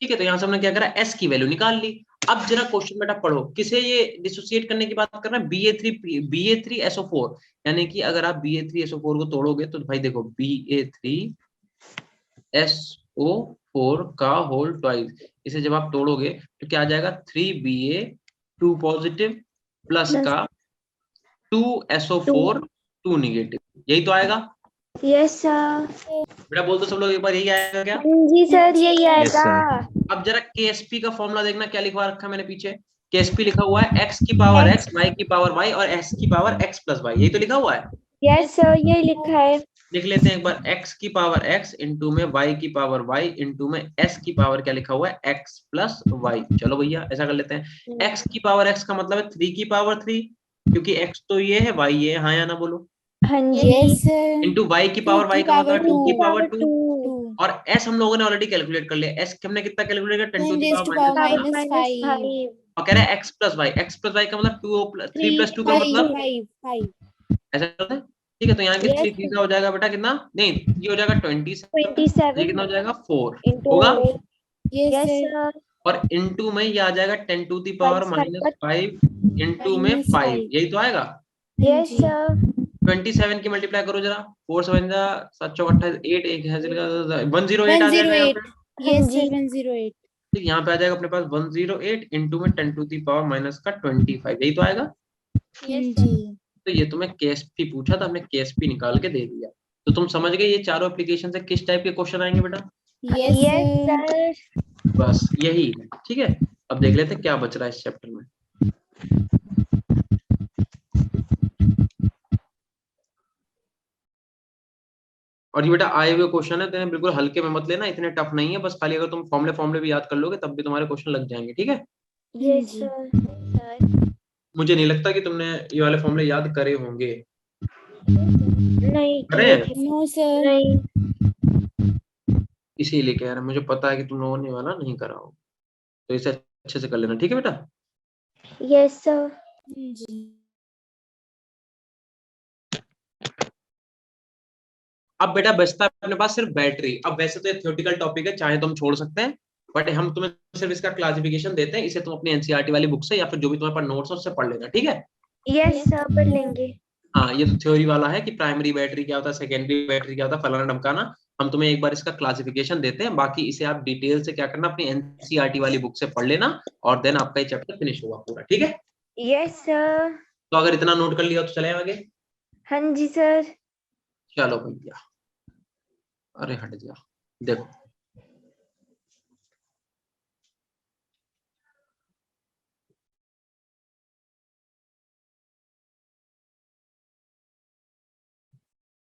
ठीक है, तो यहाँ से हमने क्या करा, s की वैल्यू निकाल ली। अब जरा क्वेश्चन बेटा पढ़ो, किसे ये डिसोसिएट करने की बात कर रहे हैं, BA3SO4, यानी कि अगर आप BA3SO4 को तोड़ोगे तो भाई देखो BA3SO4 का होल ट्वाइस, इसे जब आप तोड़ोगे तो क्या आ जाएगा, 3BA2 पॉजिटिव प्लस का 2SO4 2 निगेटिव, यही तो आएगा। Yes sir. बेटा बोल तो सब लोग एक बार, यही आएगा क्या? जी सर, यही Yes, आएगा। अब जरा KSP का फॉर्मूला देखना, क्या लिखवा रखा है मैंने पीछे, KSP लिखा हुआ है x की पावर x, y की पावर y और s की पावर x प्लस y, यही तो लिखा हुआ है। यस सर, यही लिखा है। लिख लेते हैं एक बार, x की पावर x इंटू में y की पावर y इंटू में s की पावर क्या लिखा हुआ है, x प्लस y। चलो भैया ऐसा कर लेते हैं, x की पावर x का मतलब है 3 की पावर 3, क्योंकि x तो ये है, y ये है, हाँ या ना बोलो। हाँ जी। Yes, sir. इंटू y की पावर y का मतलब 2 की पावर 2, 2. और s हम लोगों ने ऑलरेडी कैलकुलेट कर लिया, s हमने कितना कैलकुलेट किया, 10 to the Raised to power power -5, -5. और कह रहा है x प्लस y का मतलब 3 प्लस 2 का मतलब 5. ऐसा करते हैं, ठीक है। तो यहाँ के 3 3 का हो जाएगा बेटा कितना, नहीं ये हो जाएगा 27, ये कितना हो जाएगा 4 होगा, Yes, यस sir. सर। और इनटू में ये आ जाएगा 10 टू दी पावर -5 इनटू में Minus 5, five. यही तो आएगा। Yes sir. 27 की मल्टीप्लाई करो जरा, 4 7 जा 7 चौक 28, 8 एक है 108 आ जाएगा यहाँ 108. पे। Yes, जी। sir. 108. ठीक, यहाँ पे आ जाएगा अपने पास 108 इंटू में 10 टू दी पावर माइनस का 25, यही तो आएगा। जी. तो ये तुम्हें KSP पूछा था, हमने KSP निकाल के दे दिया। तो तुम समझ गए ये चारों एप्लीकेशन से किस टाइप के क्वेश्चन आएंगे बेटा, Yes, यस sir. सर। बस यही है, ठीक है। अब देख लेते हैं क्या बच रहा है इस चैप्टर में। और ये बेटा आए हुए क्वेश्चन है, तो इन्हें बिल्कुल हल्के में मत लेना, इतने टफ नहीं है, बस खाली अगर तुम फॉर्मूले भी याद कर लोगे तब भी तुम्हारे क्वेश्चन लग जाएंगे, ठीक है। Yes sir. मुझे नहीं लगता कि तुमने ये वाले फॉर्मूले याद करे होंगे, नहीं करे हैं? No, sir. नहीं। इसीलिए कह रहा हूं, मुझे पता है कि तुम लोगों ने ये वाला नहीं करा हो, तो इसे अच्छे से कर लेना, ठीक है बेटा। Yes sir. जी. अब बेटा बचता है अपने पास सिर्फ बैटरी। अब वैसे तो ये थ्योरेटिकल टॉपिक है, चाहे तो हम छोड़ सकते हैं, बट हम तुम्हें सिर्फ इसका क्लासिफिकेशन देते हैं, इसे तुम अपनी एनसीईआरटी वाली बुक से या फिर जो भी तुम्हारे पास नोट्स है उससे पढ़ लेना, ठीक है। यस सर, पढ़ लेंगे। हाँ, ये तो थ्योरी वाला है कि प्राइमरी बैटरी क्या होता है, सेकेंडरी बैटरी क्या होता है, फलाना ढमकाना। हम तुम्हें एक बार इसका क्लासिफिकेशन देते हैं, बाकी इसे आप डिटेल से क्या करना, अपनी एनसीईआरटी वाली बुक से पढ़ लेना, और देन आपका ये चैप्टर फिनिश होगा पूरा, ठीक है। Yes sir. तो अगर इतना नोट कर लिया तो चले आगे। हाँ जी सर। चलो भैया, अरे हट गया, देखो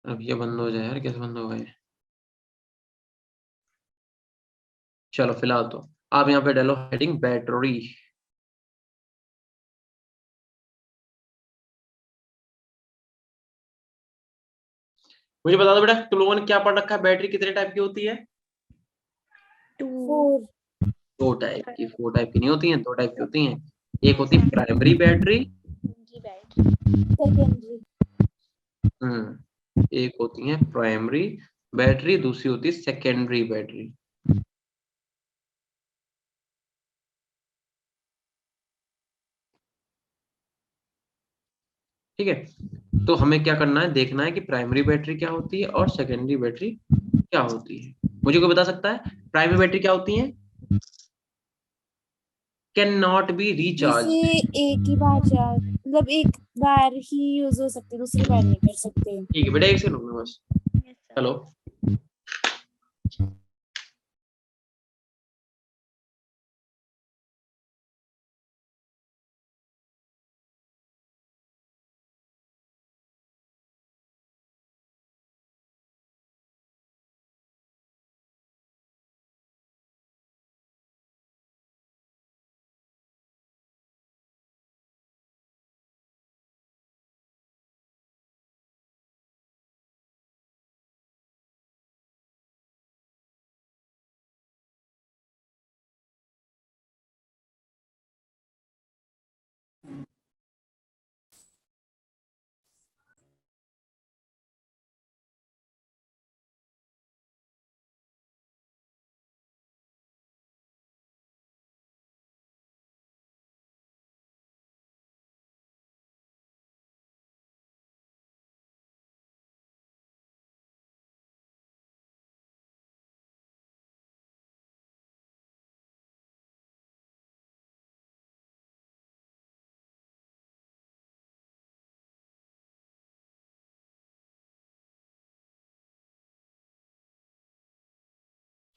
अब ये बंद हो जाए यार, कैसे बंद हो गए। चलो फिलहाल तो आप यहाँ पे डालो हेडिंग बैटरी। मुझे बता दो बेटा, तुम लोगों ने क्या पढ़ रखा है, बैटरी कितने टाइप की होती है? 4. 2 टाइप की, 4 टाइप की नहीं होती हैं, 2 टाइप की होती हैं। एक होती है प्राइमरी बैटरी, Secondary. एक होती है प्राइमरी बैटरी, दूसरी होती है सेकेंडरी बैटरी। ठीक है, तो हमें क्या करना है, देखना है कि प्राइमरी बैटरी क्या होती है और सेकेंडरी बैटरी क्या होती है। मुझे कोई बता सकता है प्राइमरी बैटरी क्या होती है? Can not be recharge. जैसे एक ही बार मतलब एक बार ही यूज हो सकते, दूसरी बार नहीं कर सकते। ठीक है बेटा, एक सेकंड रुकना बस। हेलो,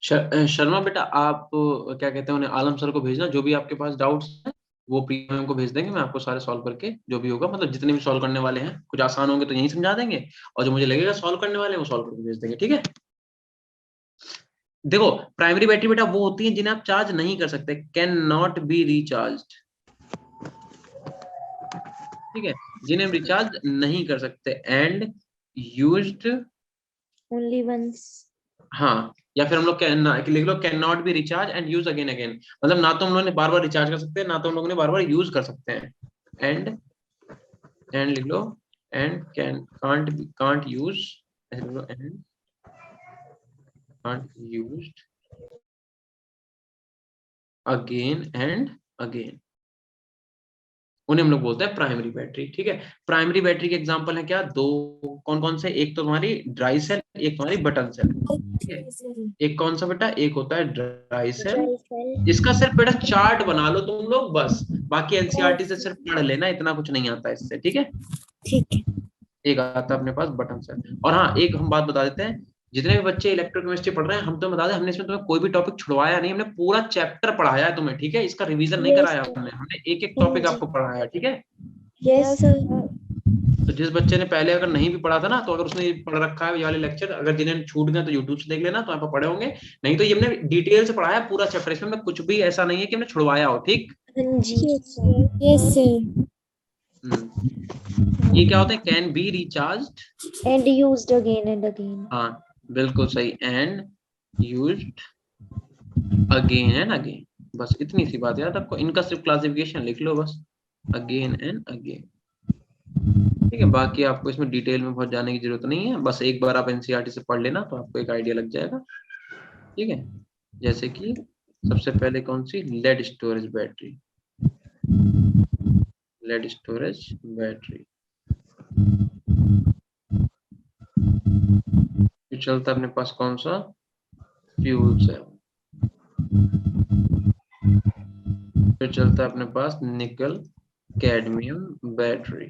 शर्मा बेटा, आप क्या कहते हैं उन्हें आलम सर को भेजना, जो भी आपके पास डाउट्स हैं वो प्रिया मैम को भेज देंगे, मैं आपको सारे सॉल्व करके जो भी होगा, मतलब जितने भी सॉल्व करने वाले हैं, कुछ आसान होंगे तो यही समझा देंगे, और जो मुझे लगेगा सॉल्व करने वाले हैं वो सॉल्व करके भेज देंगे, ठीक है। देखो, प्राइमरी बैटरी बेटा वो होती है जिन्हें आप चार्ज नहीं कर सकते, कैन नॉट बी रिचार्ज, ठीक है, जिन्हें हम रिचार्ज नहीं कर सकते, एंड यूज्ड ओनली वंस। हाँ, या फिर हम लोग लिख लो can not be recharge and use again again, मतलब ना तो हम लोग ने बार बार रिचार्ज कर सकते हैं, ना तो हम लोग ने बार बार यूज कर सकते हैं। एंड लिख लो, and can't use, and can't used again and again, उन्हें हम लोग बोलते हैं प्राइमरी बैटरी, ठीक है। प्राइमरी बैटरी के एग्जांपल है क्या, दो, कौन कौन से, एक तो तुम्हारी ड्राई सेल, एक तुम्हारी बटन सेल, ठीक है। एक कौन सा बेटा, एक होता है ड्राई सेल, इसका सिर्फ बेटा चार्ट बना लो तुम लोग बस, बाकी एनसीईआरटी से सिर्फ पढ़ लेना, इतना कुछ नहीं आता इससे, ठीक है। ठीक है। एक आता है अपने पास बटन सेल, और हाँ एक हम बात बता देते हैं, जितने भी बच्चे इलेक्ट्रोकेमिस्ट्री पढ़ रहे हैं, हम तो बता दें, हमने इसमें तुम्हें कोई भी टॉपिक छुड़वाया नहीं, हमने पूरा चैप्टर पढ़ाया है तुम्हें, ठीक है, इसका रिवीजन नहीं कराया हमने एक एक टॉपिक आपको पढ़ाया, ठीक है। Yes sir. तो जिस बच्चे ने पहले अगर नहीं भी पढ़ा था ना, तो अगर उसने पढ़ रखा है ये वाले लेक्चर, अगर जिन्हें छूट गए तो यूट्यूब से देख लेना, तो आप पढ़े होंगे, नहीं तो ये हमने डिटेल से पढ़ाया पूरा चैप्टर, इसमें कुछ भी ऐसा नहीं है कि हमने छुड़वाया हो, ठीक। हाँ जी। Yes sir. ये क्या होता है, can be recharge and used again and again. हाँ बिल्कुल सही, and used again and again, बस इतनी सी बात याद आपको, इनका सिर्फ क्लासिफिकेशन लिख लो बस, अगेन एंड अगेन, ठीक है। बाकी आपको इसमें डिटेल में बहुत जाने की जरूरत नहीं है, बस एक बार आप एनसीईआरटी से पढ़ लेना तो आपको एक आइडिया लग जाएगा, ठीक है। जैसे कि सबसे पहले कौन सी, lead storage battery, lead storage battery, फिर चलता है अपने पास कौन सा, फ्यूल सेल, फिर चलता है अपने पास निकल कैडमियम बैटरी,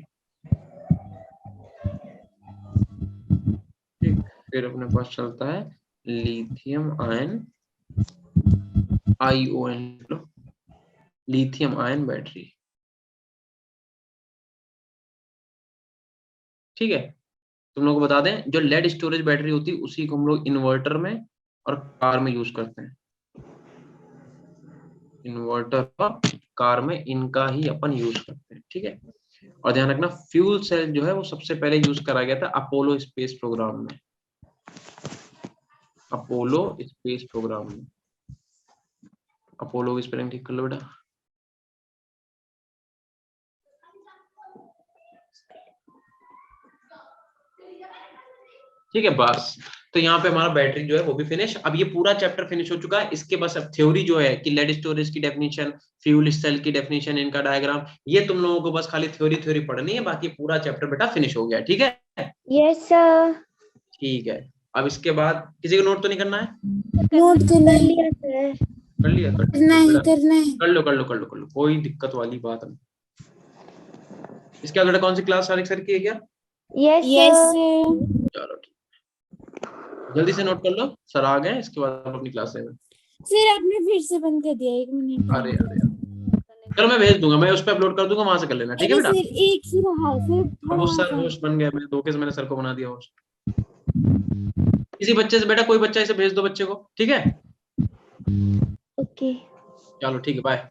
ठीक, फिर अपने पास चलता है lithium ion, ION, lithium ion battery, ठीक है। तुम लोग को बता दें, जो लेड स्टोरेज बैटरी होती है उसी को हम लोग इन्वर्टर में और कार में यूज करते हैं, इन्वर्टर और कार में इनका ही अपन यूज करते हैं, ठीक है। और ध्यान रखना, फ्यूल सेल जो है वो सबसे पहले यूज करा गया था अपोलो स्पेस प्रोग्राम में, अपोलो स्पेस प्रोग्राम में, अपोलो की स्पेलिंग ठीक कर लो बेटा, ठीक है। बस, तो यहाँ पे हमारा बैटरी जो है वो भी फिनिश, अब ये पूरा चैप्टर फिनिश हो चुका है, इसके बस अब थ्योरी जो है कि लेड स्टोरेज की डेफिनेशन, फ्यूल सेल की डेफिनेशन, इनका डायग्राम, ये तुम लोगों को बस खाली थ्योरी पढ़नी है, बाकी पूरा चैप्टर बेटा फिनिश हो गया, ठीक है। Yes sir. ठीक है, अब इसके बाद किसी को नोट तो नहीं करना है, नोट कर करना है। लिया सर। कर लिया? करना है करना है। कर लो कर लो कर लो कर लो, कोई दिक्कत वाली बात नहीं। इसके अगले कौन सी क्लास सारिक सर की है क्या? यस चलो ठीक, जल्दी से नोट कर लो, सर आ गए, इसके बाद हम अपनी क्लास लेंगे। सर आपने फिर से बंद कर दिया, 1 मिनट। अरे अरे चलो मैं भेज दूंगा, मैं उस पर अपलोड कर दूंगा, वहां से कर लेना, ठीक है अरे बेटा? सर एक ही रहा है सर, अब थोड़ा उस सर सा। होस्ट बन गया, मैं धोखे से मैंने सर को बना दिया होस्ट। किसी बच्चे से, बेटा कोई बच्चा इसे भेज दो बच्चे को, ठीक है? ओके। चलो ठीक है, बाय।